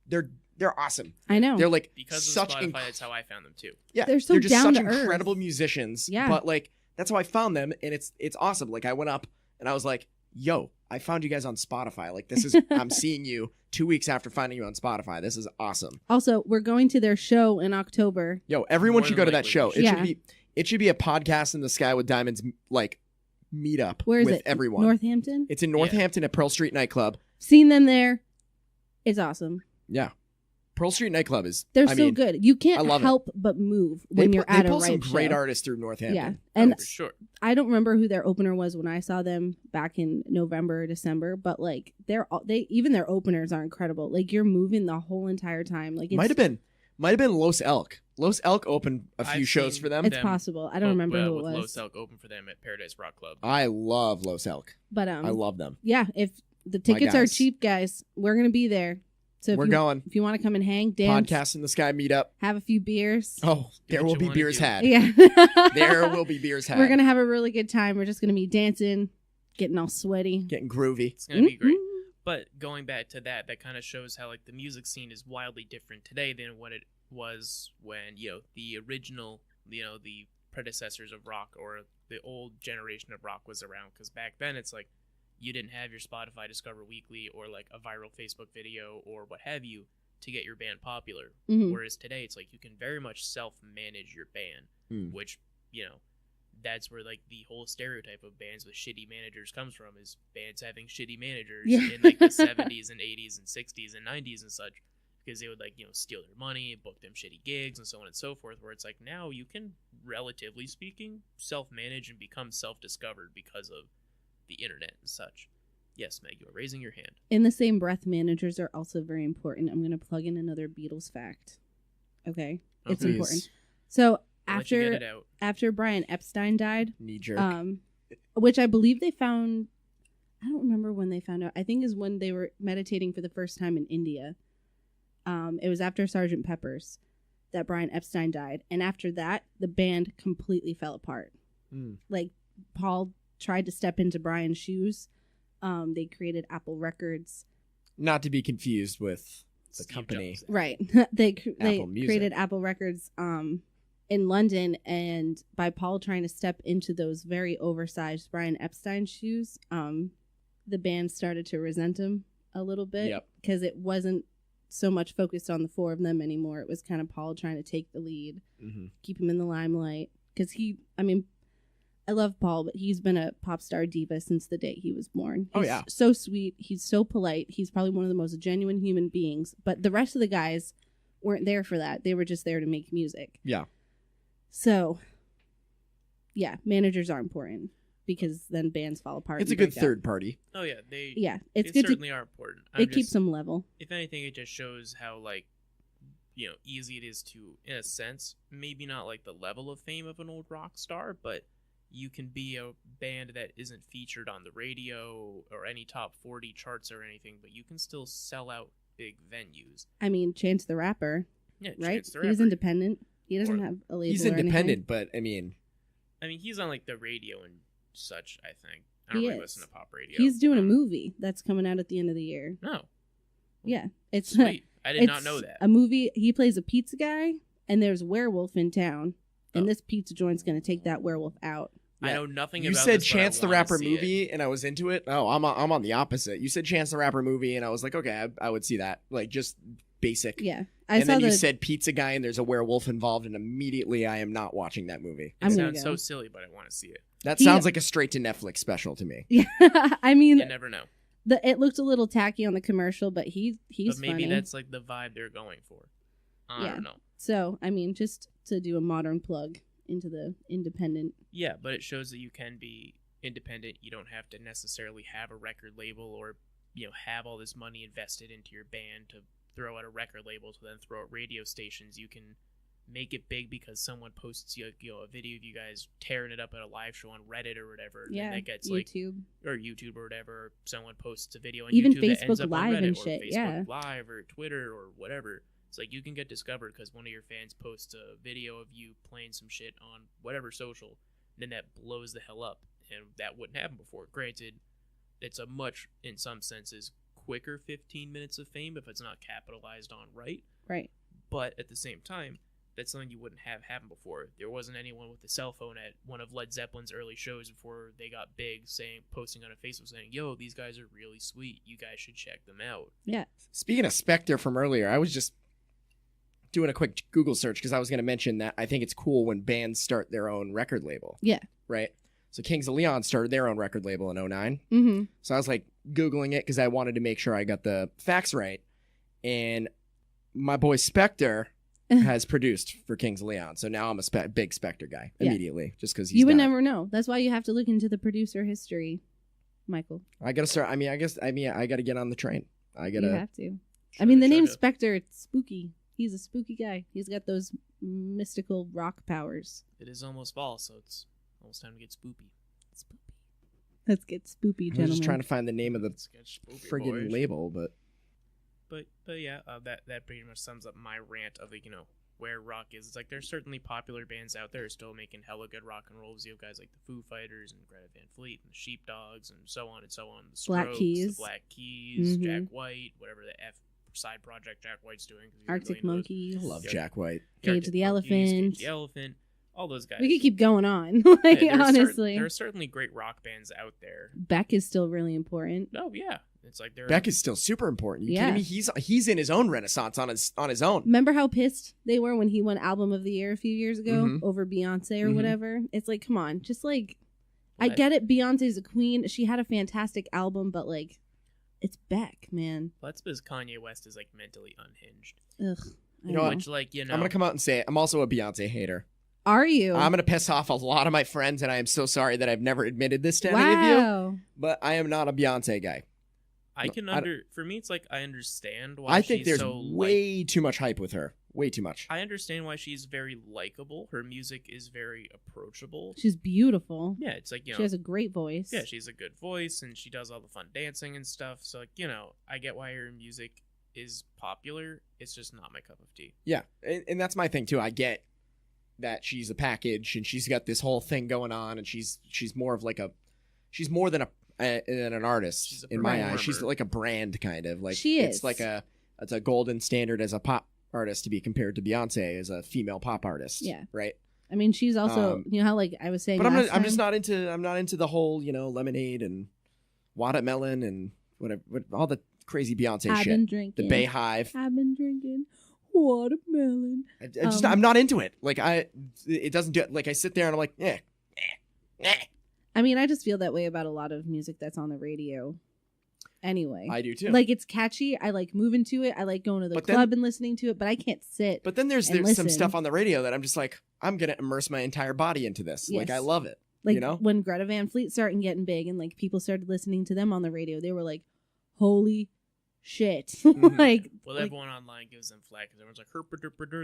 they're awesome. I know. They're like because such of Spotify. That's how I found them too. Yeah, they're just such to incredible earth. Musicians. Yeah, but like that's how I found them, and it's awesome. Like I went up and I was like, yo, I found you guys on Spotify. Like this is I'm seeing you 2 weeks after finding you on Spotify. This is awesome. Also, we're going to their show in October. Yo, everyone should go to that show. It should be a Podcast in the Sky with Diamonds like meetup with everyone. Northampton? It's in Northampton at Pearl Street Nightclub. Seen them there. It's awesome. Yeah. Pearl Street Nightclub is so good. You can't help but move when you're at a Ripe show. They pull some great artists through Northampton. Yeah. And for sure. I don't remember who their opener was when I saw them back in November or December, but like even their openers are incredible. Like you're moving the whole entire time. Like might have been Los Elk. Los Elk opened a few shows for them. It's possible. I don't remember who it was. Los Elk opened for them at Paradise Rock Club. I love Los Elk. But I love them. Yeah, if the tickets are cheap, guys, we're gonna be there. So we're going. If you want to come and hang, dance, Podcast in the Sky meetup, have a few beers. Oh, there will be beers had. Yeah, there will be beers had. We're gonna have a really good time. We're just gonna be dancing, getting all sweaty, getting groovy. It's gonna be great. But going back to that kind of shows how like the music scene is wildly different today than what it was when the original the predecessors of rock or the old generation of rock was around. Because back then it's like you didn't have your Spotify Discover Weekly or like a viral Facebook video or what have you to get your band popular. Whereas today it's like you can very much self-manage your band, which that's where like the whole stereotype of bands with shitty managers comes from, is bands having shitty managers Yeah. in like the 70s and 80s and 60s and 90s and such, because they would like, steal their money, book them shitty gigs and so on and so forth, where it's like now you can, relatively speaking, self-manage and become self-discovered because of the internet and such. Yes, Meg, you are raising your hand. In the same breath, managers are also very important. I'm going to plug in another Beatles fact. Okay? It's Please. important. So I'll let you get it out. after Brian Epstein died, Knee jerk. which I believe they found, I don't remember when they found out. I think is when they were meditating for the first time in India. It was after Sgt. Pepper's that Brian Epstein died. And after that, the band completely fell apart. Like, Paul tried to step into Brian's shoes. They created Apple Records. Not to be confused with the Steve company. Jobs. Right. they Music. created Apple Records in London, and by Paul trying to step into those very oversized Brian Epstein shoes, the band started to resent him a little bit because it wasn't so much focused on the four of them anymore. It was kind of Paul trying to take the lead, keep him in the limelight. Because I love Paul, but he's been a pop star diva since the day he was born. He's so sweet. He's so polite. He's probably one of the most genuine human beings. But the rest of the guys weren't there for that. They were just there to make music. Yeah. So, yeah, managers are important because then bands fall apart. It's a good third party. Oh yeah, it's they good. certainly are important. It keeps them level. If anything, it just shows how like, easy it is to, in a sense, maybe not like the level of fame of an old rock star, but you can be a band that isn't featured on the radio or any top 40 charts or anything, but you can still sell out big venues. I mean, Chance the Rapper, Yeah, right? Chance the Rapper. He's independent. He doesn't have a label. He's or independent, anything. but I mean, he's on like the radio and such. I think I don't really listen to pop radio. He's doing a movie that's coming out at the end of the year. No. Yeah, it's Sweet. I did not know that. A movie. He plays a pizza guy, and there's a werewolf in town, and this pizza joint's going to take that werewolf out. I know nothing you about said this, but I Chance the wanna Rapper see movie, it. and I was into it. Oh, I'm on the opposite. You said Chance the Rapper movie, and I was like, okay, I would see that. Like, just basic. Yeah, and then you said pizza guy, and there's a werewolf involved, and immediately I am not watching that movie. It sounds so silly, but I want to see it. That sounds like a straight to Netflix special to me. Yeah, I mean, you never know. It looked a little tacky on the commercial, but he's But maybe funny. that's like the vibe they're going for. I don't know. So I mean, just to do a modern plug into the independent. Yeah, but it shows that you can be independent. You don't have to necessarily have a record label or have all this money invested into your band to throw out a record label to then throw out radio stations. You can make it big because someone posts a video of you guys tearing it up at a live show on Reddit or whatever. And then it gets YouTube. Or YouTube or whatever. Someone posts a video on Even YouTube that ends Facebook up Live on Reddit and or shit, Facebook Live or Twitter or whatever. It's like you can get discovered because one of your fans posts a video of you playing some shit on whatever social, and then that blows the hell up. And that wouldn't happen before. Granted, it's a much, in some senses, quicker 15 minutes of fame if it's not capitalized on right. Right. But at the same time, that's something you wouldn't have happen before. There wasn't anyone with a cell phone at one of Led Zeppelin's early shows before they got big posting on a Facebook saying, yo, these guys are really sweet. You guys should check them out. Yeah. Speaking of Spectre from earlier, I was just doing a quick Google search because I was going to mention that I think it's cool when bands start their own record label. Yeah. Right? So Kings of Leon started their own record label in 2009. Mm-hmm. So I was like Googling it because I wanted to make sure I got the facts right. And my boy Spectre has produced for Kings of Leon. So now I'm a big Spectre guy immediately just because he's You would died. never know. That's why you have to look into the producer history, Michael. I got to start. I got to get on the train. You have to. I mean, the name Spectre, it's spooky. He's a spooky guy. He's got those mystical rock powers. It is almost fall, so it's almost time to get spoopy. Spoopy. Let's get spoopy, I was gentlemen. just trying to find the name of the friggin' boys. label, but yeah, that pretty much sums up my rant of where rock is. It's like there's certainly popular bands out there still making hella good rock and rolls. You have guys like the Foo Fighters and Greta Van Fleet and the Sheepdogs and so on and so on. The Black Strokes, Keys. the Black Keys, Mhm. Jack White, whatever the side project Jack White's doing. Arctic Monkeys. I love Jack White. Cage the Elephant. Cage the Elephant. All those guys. We could keep going on. Yeah, honestly. there are certainly great rock bands out there. Beck is still really important. Oh yeah, It's like they're Beck is still super important. You kidding me? He's in his own renaissance on his own. Remember how pissed they were when he won Album of the Year a few years ago over Beyonce or whatever? It's like, come on, just like, I get it. Beyonce's a queen. She had a fantastic album, but like, it's Beck, man. Well, that's because Kanye West is like mentally unhinged. Ugh. You know what? Which, like, you know, I'm gonna come out and say it. I'm also a Beyonce hater. Are you? I'm gonna piss off a lot of my friends, and I am so sorry that I've never admitted this to any of you. But I am not a Beyonce guy. For me, it's like I understand why. I think there's so way too much hype with her. Way too much. I understand why she's very likable. Her music is very approachable. She's beautiful. Yeah, it's like, you know, she has a great voice. Yeah, she's a good voice, and she does all the fun dancing and stuff. So, like, you know, I get why her music is popular. It's just not my cup of tea. Yeah, and that's my thing too. I get that she's a package, and she's got this whole thing going on, and she's more of like she's more than an artist in my eyes. She's like a brand, kind of like she is. It's like it's a golden standard as a pop artist to be compared to Beyonce as a female pop artist. Yeah, right. I mean, she's also you know how like I was saying, but I'm just not into the whole, you know, Lemonade and Watermelon and whatever, all the crazy Beyonce I've shit. Been drinking. The Bayhive. I've been drinking watermelon. I'm not into it. Like it doesn't do it. Like I sit there and I'm like, I mean, I just feel that way about a lot of music that's on the radio. Anyway, I do too. Like, it's catchy. I like moving to it. I like going to the club and listening to it, but I can't sit. But then there's some stuff on the radio that I'm just like, I'm gonna immerse my entire body into this. Yes. Like, I love it. Like, you know, when Greta Van Fleet started getting big and like people started listening to them on the radio, they were like, "Holy shit!" Like, well, everyone online gives them flack because everyone's like,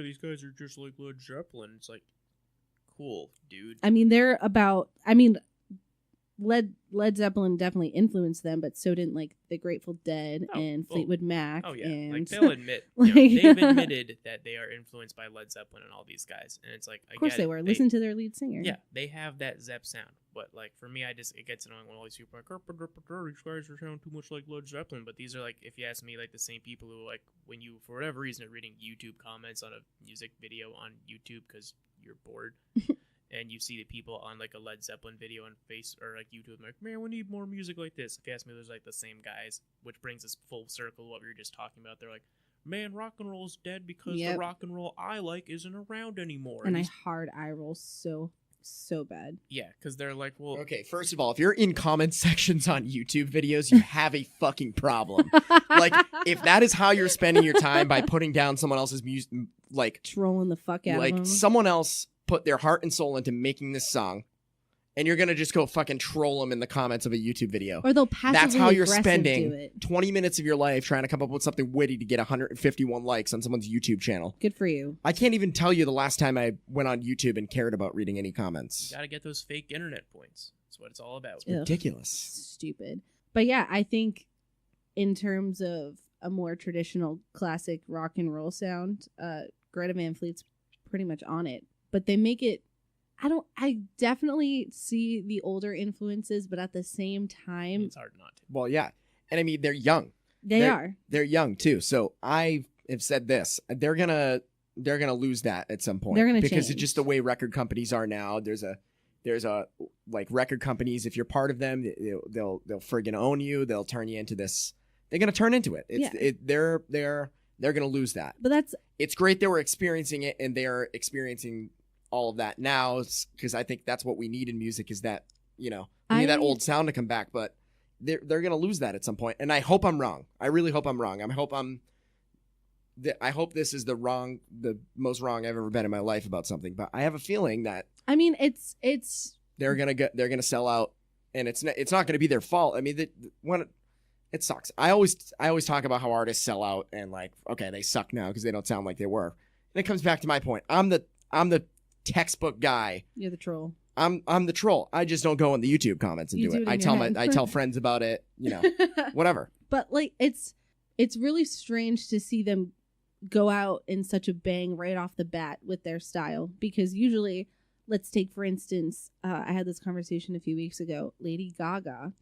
"These guys are just like Led Zeppelin." It's like, cool, dude. I mean, Led Zeppelin definitely influenced them, but so didn't like the Grateful Dead and Fleetwood Mac. Oh yeah, and like they'll admit, they've admitted that they are influenced by Led Zeppelin and all these guys, and it's like, of course they were. Listen to their lead singer. Yeah, they have that Zepp sound, but like for me, it gets annoying when all these people are like, these guys are sounding too much like Led Zeppelin. But these are like, if you ask me, like the same people who like when you for whatever reason are reading YouTube comments on a music video on YouTube because you're bored. And you see the people on like a Led Zeppelin video on Face or like YouTube, like, man, we need more music like this. If you ask me, there's like the same guys, which brings us full circle to what we were just talking about. They're like, man, rock and roll is dead because the rock and roll I like isn't around anymore. And I hard eye roll so bad. Yeah, because they're like, well, okay, first of all, if you're in comment sections on YouTube videos, you have a fucking problem. Like, if that is how you're spending your time by putting down someone else's music, like trolling the fuck out of them. Like someone else put their heart and soul into making this song, and you're gonna just go fucking troll them in the comments of a YouTube video. Or they'll passively That's how you're aggressive spending do it. 20 minutes of your life trying to come up with something witty to get 151 likes on someone's YouTube channel. Good for you. I can't even tell you the last time I went on YouTube and cared about reading any comments. You gotta get those fake internet points. That's what it's all about. It's ridiculous. Stupid. But yeah, I think in terms of a more traditional classic rock and roll sound, Greta Van Fleet's pretty much on it. But they make it, I definitely see the older influences, but at the same time, it's hard not to. Well, yeah. And I mean, they're young. They're young too. So I have said this, they're going to lose that at some point. They're going to because change. It's just the way record companies are now. There's a like record companies, if you're part of them, they'll friggin' own you. They'll turn you into this. They're going to turn into it. They're going to lose that. But it's great they were experiencing it, and they're experiencing all of that now, because I think that's what we need in music, is that, you know, we need that old sound to come back, but they're going to lose that at some point. And I hope I'm wrong. I really hope I'm wrong. I hope this is the most wrong I've ever been in my life about something, but I have a feeling that, I mean, it's they're going to sell out, and it's not going to be their fault. I mean, it sucks. I always talk about how artists sell out and like, okay, they suck now because they don't sound like they were. And it comes back to my point. I'm the textbook guy. You're the troll. I'm the troll. I just don't go in the YouTube comments and do it. I tell friends about it, you know, whatever. But like, it's really strange to see them go out in such a bang right off the bat with their style, because usually, let's take for instance, I had this conversation a few weeks ago. Lady Gaga,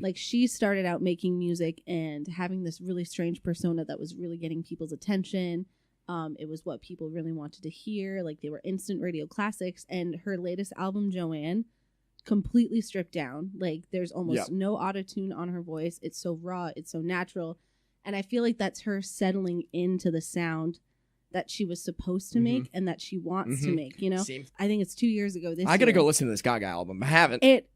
like she started out making music and having this really strange persona that was really getting people's attention. It was what people really wanted to hear. Like, they were instant radio classics. And her latest album, Joanne, completely stripped down. Like there's almost no auto-tune on her voice. It's so raw. It's so natural. And I feel like that's her settling into the sound that she was supposed to make and that she wants to make, you know? I think it's 2 years ago I gotta go listen to this Gaga album. I haven't. It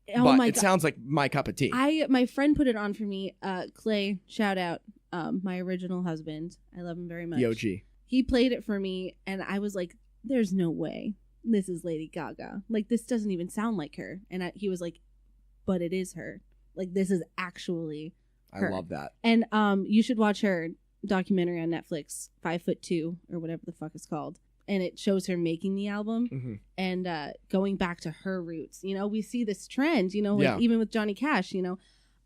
sounds like my cup of tea. My friend put it on for me. Clay, shout out, my original husband. I love him very much. The OG. He played it for me and I was like, there's no way this is Lady Gaga. Like, this doesn't even sound like her. And he was like, but it is her. Like, this is actually her. I love that. And you should watch her documentary on Netflix, 5'2" or whatever the fuck it's called. And it shows her making the album and going back to her roots. You know, we see this trend, you know, like even with Johnny Cash, you know,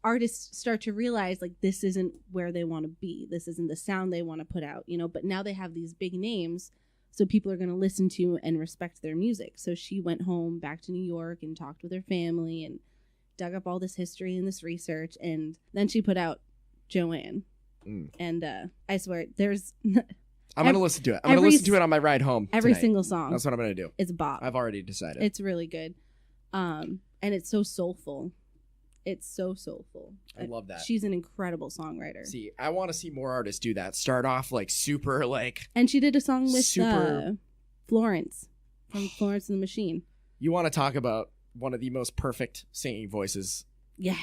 artists start to realize like this isn't where they want to be. This isn't the sound they want to put out, you know, but now they have these big names. So people are going to listen to and respect their music. So she went home back to New York and talked with her family and dug up all this history and this research. And then she put out Joanne. And I swear, there's... I'm going to listen to it. I'm going to listen to it on my ride home Every tonight. Single song. That's what I'm going to do. It's a bop. I've already decided. It's really good. And it's so soulful. It's so soulful. I love that. She's an incredible songwriter. See, I want to see more artists do that. Start off like super like... And she did a song with Florence from Florence and the Machine. You want to talk about one of the most perfect singing voices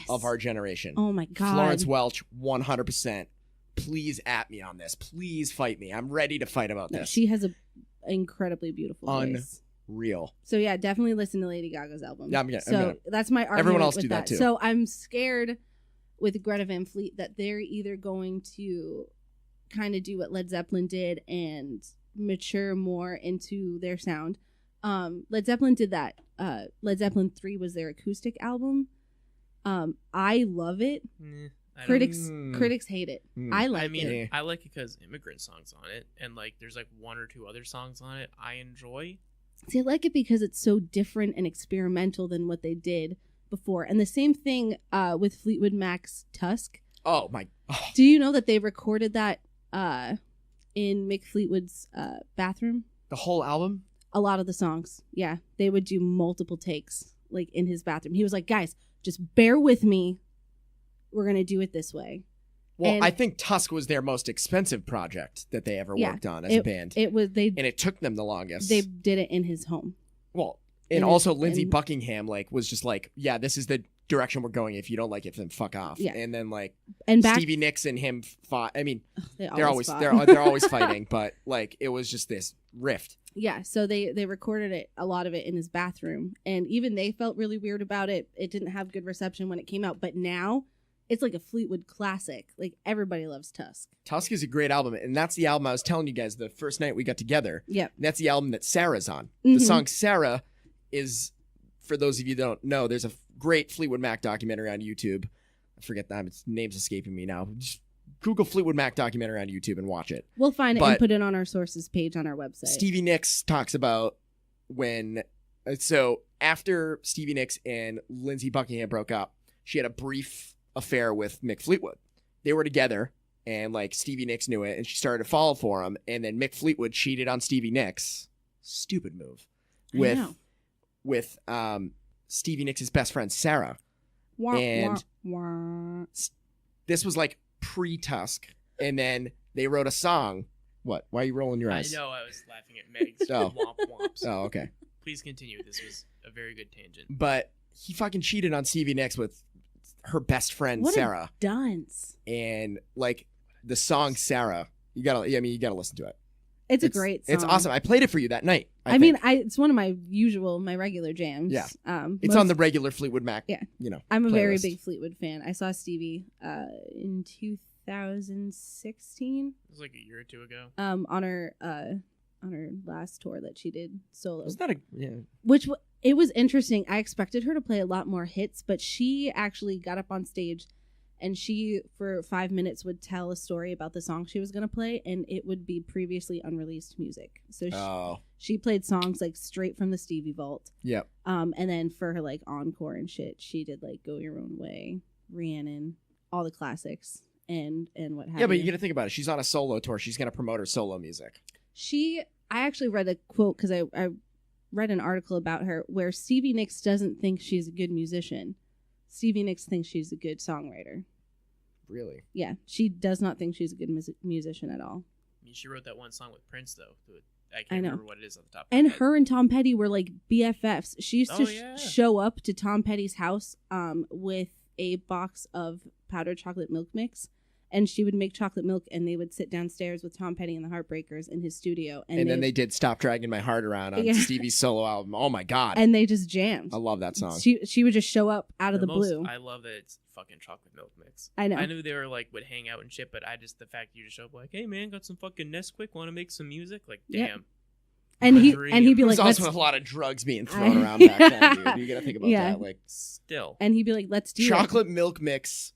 of our generation. Oh my God. Florence Welch, 100%. Please at me on this. Please fight me. I'm ready to fight about this. She has an incredibly beautiful voice. Unreal. So yeah, definitely listen to Lady Gaga's album. Yeah, that's my argument. Everyone else with do that too. So I'm scared with Greta Van Fleet that they're either going to kind of do what Led Zeppelin did and mature more into their sound. Led Zeppelin did that. Led Zeppelin 3 was their acoustic album. I love it. Critics hate it. I like it. I like it because Immigrant Song's on it, and like there's like one or two other songs on it I enjoy. See, I like it because it's so different and experimental than what they did before. And the same thing with Fleetwood Mac's Tusk. Oh my! Oh. Do you know that they recorded that in Mick Fleetwood's bathroom? The whole album? A lot of the songs. Yeah, they would do multiple takes, like in his bathroom. He was like, "Guys, just bear with me. We're gonna do it this way." Well, I think Tusk was their most expensive project that they ever worked on as a band. It was and it took them the longest. They did it in his home. Well, and also Lindsey Buckingham was just like, yeah, this is the direction we're going. If you don't like it, then fuck off. Yeah. And then Stevie Nicks and him fought. I mean, they're always fighting, but it was just this rift. Yeah, so they recorded a lot of it in his bathroom, and even they felt really weird about it. It didn't have good reception when it came out, but now it's like a Fleetwood classic. Like, everybody loves Tusk. Tusk is a great album, and that's the album I was telling you guys the first night we got together. Yep. That's the album that Sarah's on. The song Sarah is, for those of you that don't know, there's a great Fleetwood Mac documentary on YouTube. I forget that. Its name's escaping me now. Just Google Fleetwood Mac documentary on YouTube and watch it. We'll find it and put it on our sources page on our website. Stevie Nicks talks about so after Stevie Nicks and Lindsey Buckingham broke up, she had a brief affair with Mick Fleetwood. They were together, and Stevie Nicks knew it, and she started to fall for him, and then Mick Fleetwood cheated on Stevie Nicks. Stupid move. With Stevie Nicks' best friend Sarah. This was pre-Tusk, and then they wrote a song. What? Why are you rolling your eyes? I know, I was laughing at Meg's womp womps. Oh, okay. Please continue. This was a very good tangent. But he fucking cheated on Stevie Nicks with her best friend Sarah. What a dunce. And the song Sarah, you gotta listen to it. It's a great song. It's awesome. I played it for you that night. It's one of my regular jams. Yeah. It's on the regular Fleetwood Mac. Yeah. playlist. I'm a very big Fleetwood fan. I saw Stevie in 2016. It was a year or two ago. On her last tour that she did solo. Was that it was interesting. I expected her to play a lot more hits, but she actually got up on stage and she, for 5 minutes, would tell a story about the song she was going to play, and it would be previously unreleased music. So she played songs straight from the Stevie vault. Yep. And then for her encore and shit, she did Go Your Own Way, Rhiannon, all the classics, and what have you. Yeah, but you got to think about it. She's on a solo tour. She's going to promote her solo music. I actually read a quote because I read an article about her where Stevie Nicks doesn't think she's a good musician. Stevie Nicks thinks she's a good songwriter. Really? Yeah, she does not think she's a good musician at all. I mean, she wrote that one song with Prince, though. I can't remember what it is off the top of And my head. her and Tom Petty were like BFFs. She used to yeah. show up to Tom Petty's house with a box of powdered chocolate milk mix. And she would make chocolate milk, and they would sit downstairs with Tom Petty and the Heartbreakers in his studio. And then they did Stop Dragging My Heart Around on Stevie's solo album. Oh, my God. And they just jammed. I love that song. She would just show up out of the blue. I love that it's fucking chocolate milk mix. I know. I knew they were like would hang out and shit, but the fact you just show up like, hey man, got some fucking Nesquik, want to make some music? Like, damn. Yep. And he'd be like, there's also a lot of drugs being thrown around back then, dude. You gotta think about that. Like, still. And he'd be like, let's do chocolate milk mix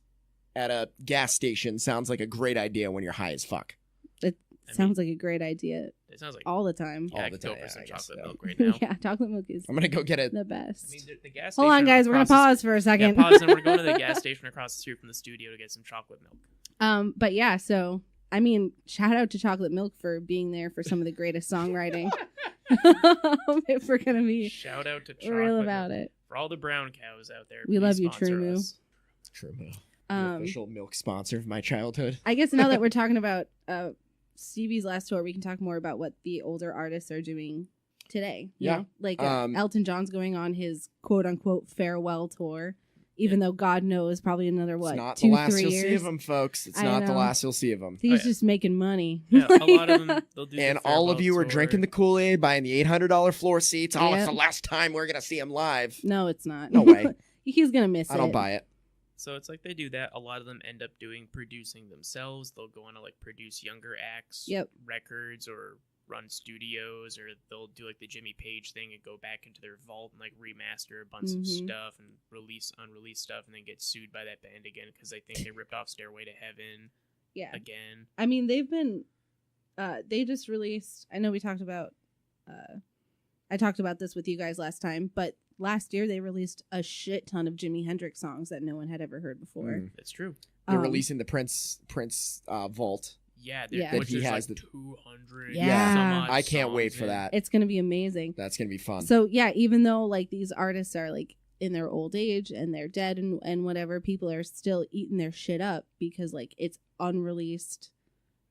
at a gas station sounds like a great idea when you're high as fuck. It sounds like a great idea. It sounds like all the time. Yeah, all I the could go time. for some I guess chocolate so. milk right now. Yeah, chocolate milk is I'm gonna go get it. the best. I mean, the gas Hold on, station guys. We're gonna pause for a second. Yeah, pause, and we're going to the gas station across the street from the studio to get some chocolate milk. But yeah, so I mean, shout out to Chocolate Milk for being there for some of the greatest songwriting. If we're gonna be shout out to chocolate real about milk. it, for all the brown cows out there. We please love you, sponsor True Moo. us. True Moo. The official milk sponsor of my childhood. I guess now that we're talking about Stevie's last tour, we can talk more about what the older artists are doing today. You know? Like Elton John's going on his quote unquote farewell tour, even though God knows probably another It's not 2-3 the last you'll years. see of him, folks. It's I not the know. last you'll see of him. He's just making money. Yeah, a lot of them. They'll do the And all of farewell you are tour. drinking the Kool-Aid, buying the $800 floor seats. Oh, it's Yep. the last time we're gonna see him live. No, it's not. No way. He's gonna miss it. I don't buy it. So it's like they do that. A lot of them end up producing themselves. They'll go on to like produce younger acts, records, or run studios, or they'll do like the Jimmy Page thing and go back into their vault and like remaster a bunch of stuff and release unreleased stuff, and then get sued by that band again because they think they ripped off Stairway to Heaven. Yeah. Again. I mean, they've been. They just released. I know we talked about. I talked about this with you guys last time, but last year they released a shit ton of Jimi Hendrix songs that no one had ever heard before. That's true. They're releasing the Prince vault. Yeah, that he has like the 200. Yeah. some odd I can't wait songs for in. that. It's gonna be amazing. That's gonna be fun. So yeah, even though like these artists are like in their old age and they're dead and whatever, people are still eating their shit up because like it's unreleased,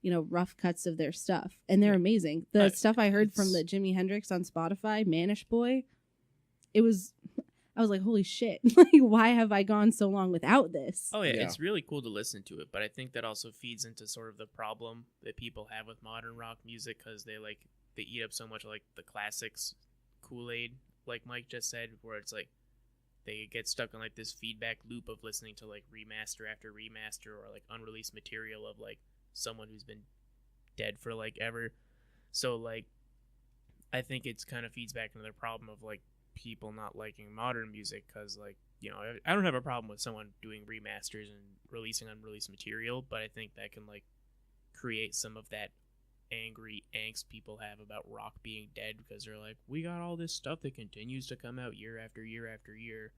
rough cuts of their stuff, and they're amazing. The stuff I heard from the Jimi Hendrix on Spotify, Manish Boy, I was like, holy shit! Like, why have I gone so long without this? Oh yeah, it's really cool to listen to it, but I think that also feeds into sort of the problem that people have with modern rock music because they eat up so much like the classics Kool-Aid, like Mike just said, where it's like they get stuck on like this feedback loop of listening to like remaster after remaster or like unreleased material of like someone who's been dead for like ever. So like I think it's kind of feeds back into the problem of like people not liking modern music because like I don't have a problem with someone doing remasters and releasing unreleased material, but I think that can like create some of that angry angst people have about rock being dead because they're like, we got all this stuff that continues to come out year after year after year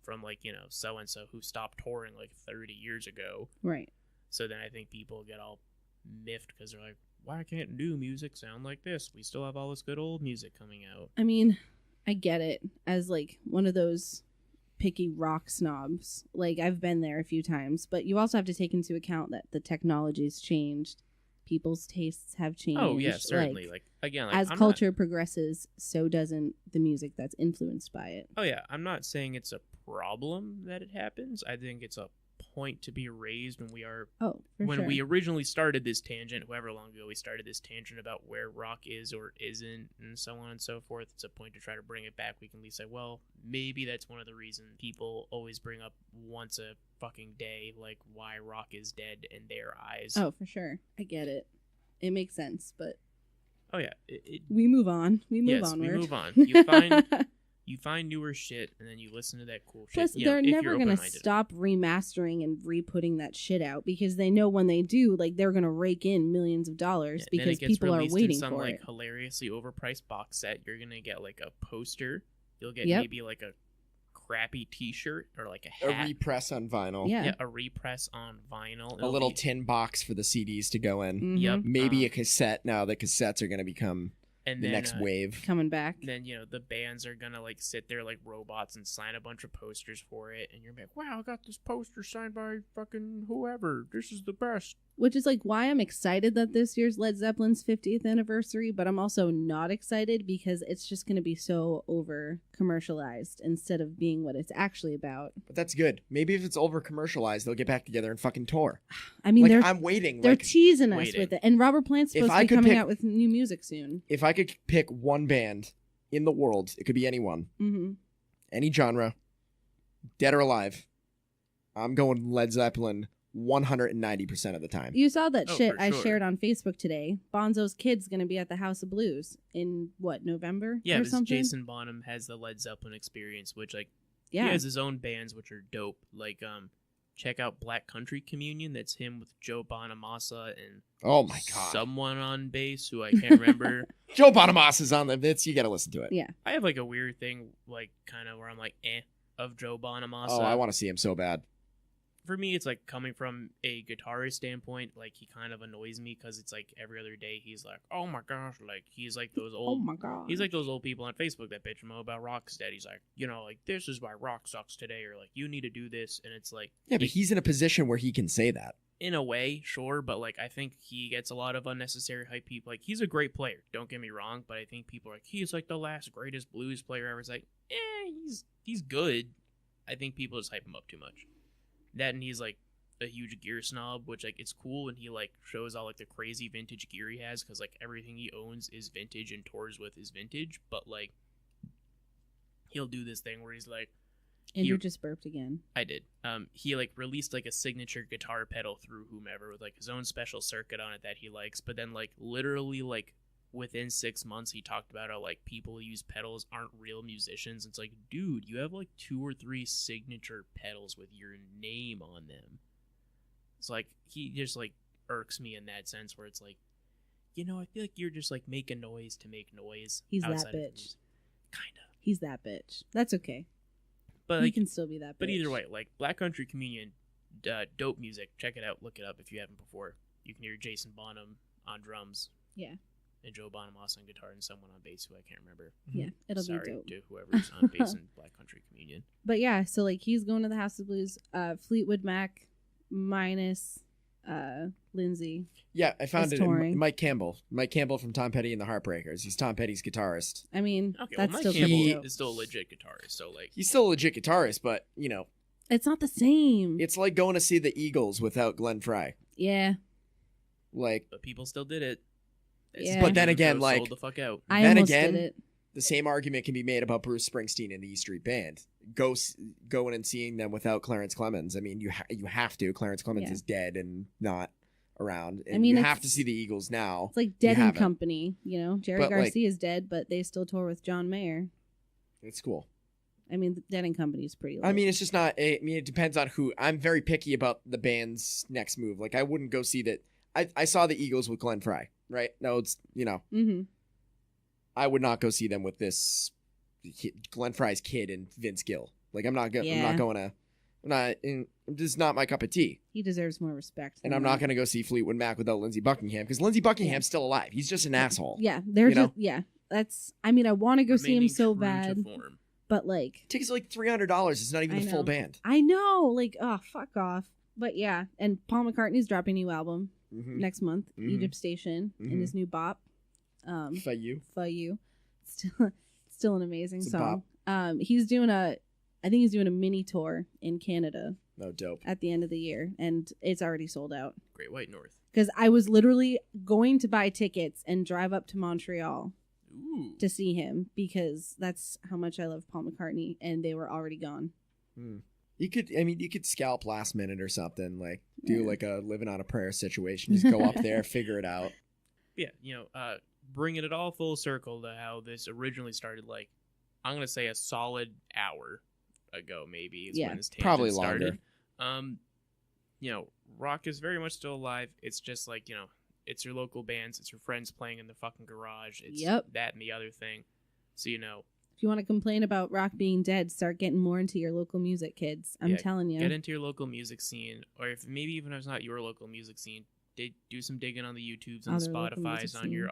from like so and so who stopped touring like 30 years ago, right? So then I think people get all miffed because they're like, why can't new music sound like this? We still have all this good old music coming out. I mean, I get it as like one of those picky rock snobs. Like I've been there a few times, but you also have to take into account that the technology's changed, people's tastes have changed. Oh yeah, certainly. Like again, as culture progresses, so doesn't the music that's influenced by it. Oh yeah, I'm not saying it's a problem that it happens. I think it's a point to be raised when we originally started this tangent, however long ago we started this tangent about where rock is or isn't and so on and so forth. It's a point to try to bring it back. We can at least say, well, maybe that's one of the reasons people always bring up once a fucking day, like why rock is dead in their eyes. Oh, for sure. I get it. It makes sense, but oh yeah, we move on. We move yes, onward. we move on. You find newer shit, and then you listen to that cool shit. Plus, they're never going to stop remastering and re-putting that shit out because they know when they do, like, they're going to rake in millions of dollars because people are waiting in some, for like, it. Hilariously overpriced box set. You're going to get, like, a poster. You'll get maybe, like, a crappy t-shirt or, like, a hat. A repress on vinyl. Yeah, a repress on vinyl. A little tin box for the CDs to go in. Mm-hmm. Yep. Maybe a cassette. Now the cassettes are going to become... And the then, next wave. Coming back. Then, the bands are gonna like sit there like robots and sign a bunch of posters for it, and you're like, wow, I got this poster signed by fucking whoever. This is the best. Which is like why I'm excited that this year's Led Zeppelin's 50th anniversary, but I'm also not excited because it's just going to be so over commercialized instead of being what it's actually about. But that's good. Maybe if it's over commercialized, they'll get back together and fucking tour. I mean, I'm waiting. They're teasing us with it. And Robert Plant's supposed to be coming out with new music soon. If I could pick one band in the world, it could be anyone. Mm-hmm. Any genre, dead or alive, I'm going Led Zeppelin 190% of the time. You saw that shit I sure. shared on Facebook today. Bonzo's kid's going to be at the House of Blues in, November Yeah, or because something? Jason Bonham has the Led Zeppelin experience, which, like, Yeah. he has his own bands, which are dope. Like, check out Black Country Communion. That's him with Joe Bonamassa and Oh my god, someone on bass who I can't remember. Joe Bonamassa is on them. You got to listen to it. Yeah. I have, like, a weird thing, like, kind of where I'm like, of Joe Bonamassa. Oh, I want to see him so bad. For me, it's like coming from a guitarist standpoint, like he kind of annoys me because it's like every other day he's like, oh my gosh, like he's like those old, Oh my god. he's like those old people on Facebook that bitch him about rock's dead. He's like, like this is why rock sucks today, or like you need to do this, and it's like, Yeah, but he's in a position where he can say that. in a way, sure, but like I think he gets a lot of unnecessary hype. People like he's a great player, don't get me wrong, but I think people are like he's like the last greatest blues player ever. It's like, he's good. I think people just hype him up too much. That and he's like a huge gear snob, which like it's cool, and he like shows all like the crazy vintage gear he has because like everything he owns is vintage and tours with is vintage. But like he'll do this thing where he's like, Andrew just burped again. I did. He like released like a signature guitar pedal through whomever with like his own special circuit on it that he likes. But then like literally like within 6 months he talked about how like people who use pedals aren't real musicians. It's like, dude, you have like 2 or 3 signature pedals with your name on them. It's like he just like irks me in that sense where it's like, I feel like you're just like making noise to make noise. He's that outside of bitch. Kind of. He's that bitch. That's okay. But He like, can still be that bitch. but either way, like Black Country Communion, dope music. Check it out. Look it up if you haven't before. You can hear Jason Bonham on drums. Yeah. And Joe Bonamassa on guitar and someone on bass who I can't remember. Yeah, it'll Sorry be dope. to whoever's on bass in Black Country Communion. But yeah, so like he's going to the House of Blues. Fleetwood Mac minus Lindsay. Yeah, I found Is it. touring. Mike Campbell from Tom Petty and the Heartbreakers. He's Tom Petty's guitarist. I mean, Okay, that's well, still Mike pretty Campbell dope. is still a legit guitarist, so like He's still a legit guitarist, but It's not the same. it's like going to see the Eagles without Glenn Frey. Yeah. Like, but people still did it. Yeah. But then again, Sold like, the fuck out. I Then almost again, did it. the same argument can be made about Bruce Springsteen and the E Street Band. Going and seeing them without Clarence Clemens. I mean, you have to. Clarence Clemens Yeah. is dead and not around. And I mean, you have it's- to see the Eagles now. It's like Dead You and haven't. Company, Jerry But, like- Garcia is dead, but they still tour with John Mayer. It's cool. I mean, Dead and Company is pretty. I mean, it's just not. I mean, it depends on who. I'm very picky about the band's next move. Like, I wouldn't go see that. I saw the Eagles with Glenn Frey, right? No, it's Mm-hmm. I would not go see them with this Glenn Frey's kid and Vince Gill. Like, I'm not Yeah. going to. This is not my cup of tea. He deserves more respect. And than I'm not that. going to go see Fleetwood Mac without Lindsey Buckingham because Lindsey Buckingham's still alive. He's just an asshole. Yeah, they're You know? just that's. I mean, I want to go see him Remaining so true to bad, form. but like, Tickets are like $300. It's not even I the full know. band. I know, like, oh, fuck off. But yeah, and Paul McCartney's dropping a new album Mm-hmm. next month, Mhm. Egypt Station, and Mhm. his new bop, For you. "For You." Still an amazing It's a song. I think he's doing a mini tour in Canada No, dope. at the end of the year, and it's already sold out. Great White North. Because I was literally going to buy tickets and drive up to Montreal Ooh. to see him because that's how much I love Paul McCartney, and they were already gone. You could scalp last minute or something, like do Yeah. like a living on a prayer situation. Just go up there, figure it out. Yeah, bringing it all full circle to how this originally started, like, I'm going to say a solid hour ago, maybe, is Yeah. when this tangent Probably started. Rock is very much still alive. It's just like, it's your local bands, it's your friends playing in the fucking garage, it's Yep. that and the other thing. So, If you want to complain about rock being dead, start getting more into your local music, kids. I'm Yeah, telling you. get into your local music scene, or if maybe even if it's not your local music scene, do some digging on the YouTubes and the Spotify's on your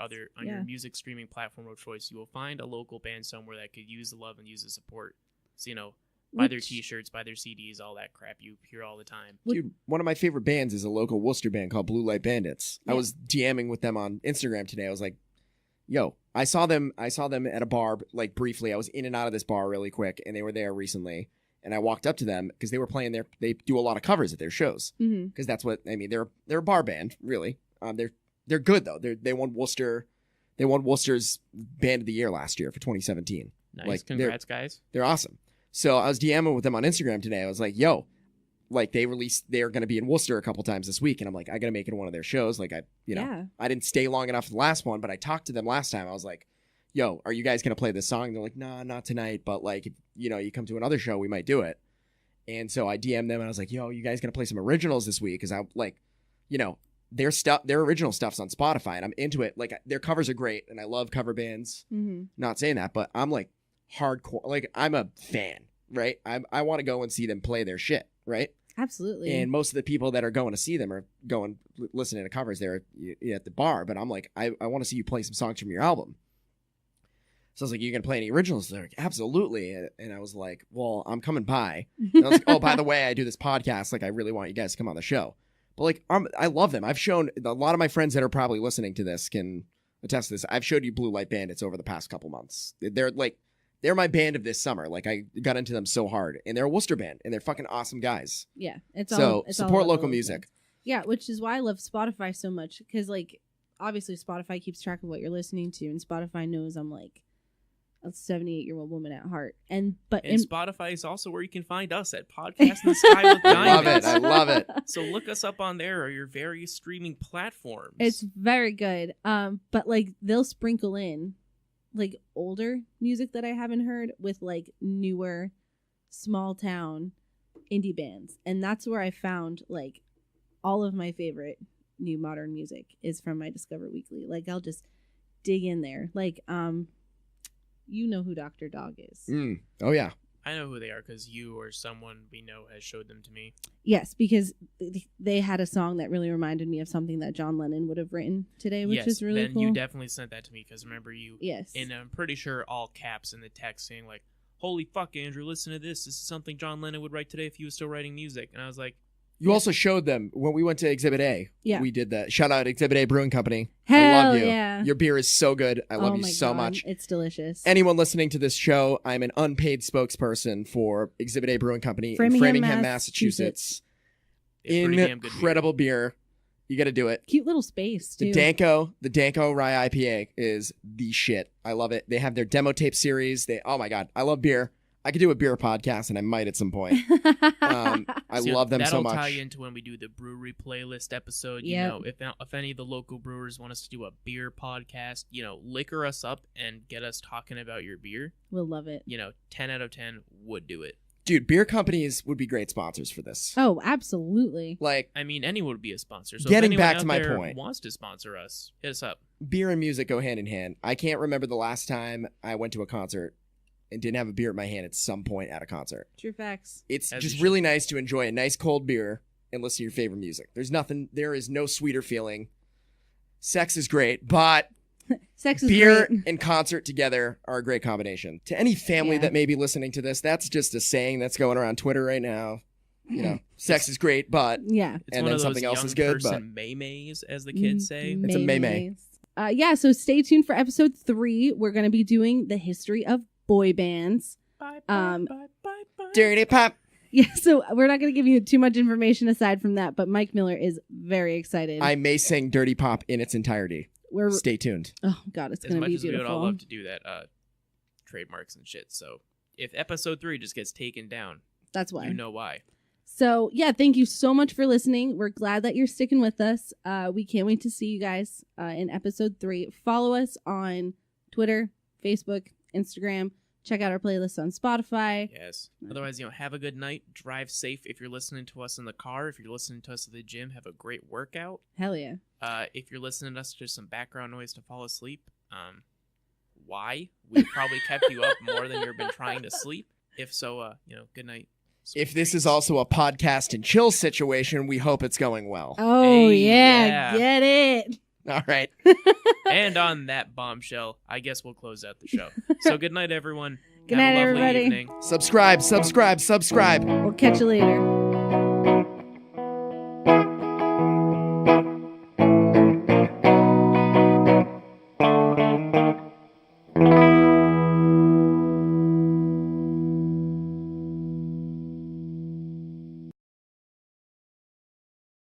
music streaming platform of choice. You will find a local band somewhere that could use the love and use the support. So, buy their T-shirts, buy their CDs, all that crap you hear all the time. Dude, one of my favorite bands is a local Worcester band called Blue Light Bandits. Yeah. I was DMing with them on Instagram today. I was like, yo, I saw them at a bar, like briefly. I was in and out of this bar really quick, and they were there recently. And I walked up to them because they were playing they do a lot of covers at their shows. Because that's what, I mean, they're a bar band, really. They're good, though. They won Worcester's Band of the Year last year for 2017. Nice. Like, congrats, guys. They're awesome. So I was DMing with them on Instagram today. I was like, yo, like they're going to be in Worcester a couple times this week. And I'm like, I got to make it one of their shows. Like I didn't stay long enough for the last one, but I talked to them last time. I was like, yo, are you guys going to play this song? And they're like, nah, not tonight. But like, if, you come to another show, we might do it. And so I DM'd them and I was like, yo, you guys going to play some originals this week? Cause I'm like, their original stuff's on Spotify and I'm into it. Like their covers are great. And I love cover bands. Not saying that, but I'm like hardcore. Like I'm a fan, right? I want to go and see them play their shit. Right. Absolutely. And most of the people that are going to see them are going listening to covers there at the bar. But I'm like, I want to see you play some songs from your album. So I was like, you going to play any originals? They're like, absolutely. And I was like, well, I'm coming by. And I was like, oh, by the way, I do this podcast. Like, I really want you guys to come on the show. But like, I love them. I've shown a lot of my friends that are probably listening to this can attest to this. I've showed you Blue Light Bandits over the past couple months. They're my band of this summer. Like I got into them so hard, and they're a Worcester band, and they're fucking awesome guys. Yeah, it's support local music. Bands. Yeah, which is why I love Spotify so much because like obviously Spotify keeps track of what you're listening to, and Spotify knows I'm like a 78-year-old woman at heart. And Spotify is also where you can find us at Podcast in the Sky with Diamonds. I love it. So look us up on there or your various streaming platforms. It's very good. But like they'll sprinkle in like older music that I haven't heard with like newer small town indie bands. And that's where I found like all of my favorite new modern music is from my Discover Weekly. Like I'll just dig in there. Like you know who Dr. Dog is. Oh yeah. I know who they are because you or someone we know has showed them to me. Yes, because they had a song that really reminded me of something that John Lennon would have written today, which is really cool. You definitely sent that to me because remember you. Yes. And I'm pretty sure all caps in the text saying like, "Holy fuck, Andrew, listen to this. This is something John Lennon would write today if he was still writing music." And I was like, you also showed them when we went to Exhibit A. Yeah. We did that. Shout out Exhibit A Brewing Company. Hell I love you. Yeah. Your beer is so good. I love you so much. It's delicious. Anyone listening to this show, I'm an unpaid spokesperson for Exhibit A Brewing Company in Framingham, Massachusetts. Incredible beer. You got to do it. Cute little space, too. The Danko Rye IPA is the shit. I love it. They have their demo tape series. Oh my God. I love beer. I could do a beer podcast, and I might at some point. I love them so much. That'll tie into when we do the brewery playlist episode. You know, if any of the local brewers want us to do a beer podcast, liquor us up and get us talking about your beer. We'll love it. 10 out of 10 would do it. Dude, beer companies would be great sponsors for this. Oh, absolutely. Like, I mean, anyone would be a sponsor. So getting if back to my there point, wants to sponsor us, hit us up. Beer and music go hand in hand. I can't remember the last time I went to a concert and didn't have a beer in my hand at some point at a concert. True facts. It's just really nice to enjoy a nice cold beer and listen to your favorite music. There is no sweeter feeling. Sex is great, but beer and concert together are a great combination. To any family that may be listening to this, that's just a saying that's going around Twitter right now. Sex is great, but it's and then something else is good. But maymays, as the kids say. It's a maymay. So stay tuned for episode 3. We're going to be doing the history of boy bands. Bye, bye. Dirty pop. Yeah, so we're not going to give you too much information aside from that, but Mike Miller is very excited. I may sing Dirty Pop in its entirety. Stay tuned. Oh, God, it's going to be beautiful. As much as we would all love to do that, trademarks and shit. So if episode 3 just gets taken down, that's why. You know why. So, yeah, thank you so much for listening. We're glad that you're sticking with us. We can't wait to see you guys in episode 3. Follow us on Twitter, Facebook, Instagram. Check out our playlist on Spotify. Yes. Otherwise, have a good night. Drive safe if you're listening to us in the car. If you're listening to us at the gym, have a great workout. Hell yeah. If you're listening to us to some background noise to fall asleep, why? We've probably kept you up more than you've been trying to sleep. If so, good night. If this is also a podcast and chill situation, we hope it's going well. Oh, Hey, yeah. Get it. All right. And on that bombshell, I guess we'll close out the show. So good night, everyone. Good Have night, a lovely everybody. evening. Subscribe. We'll catch you later.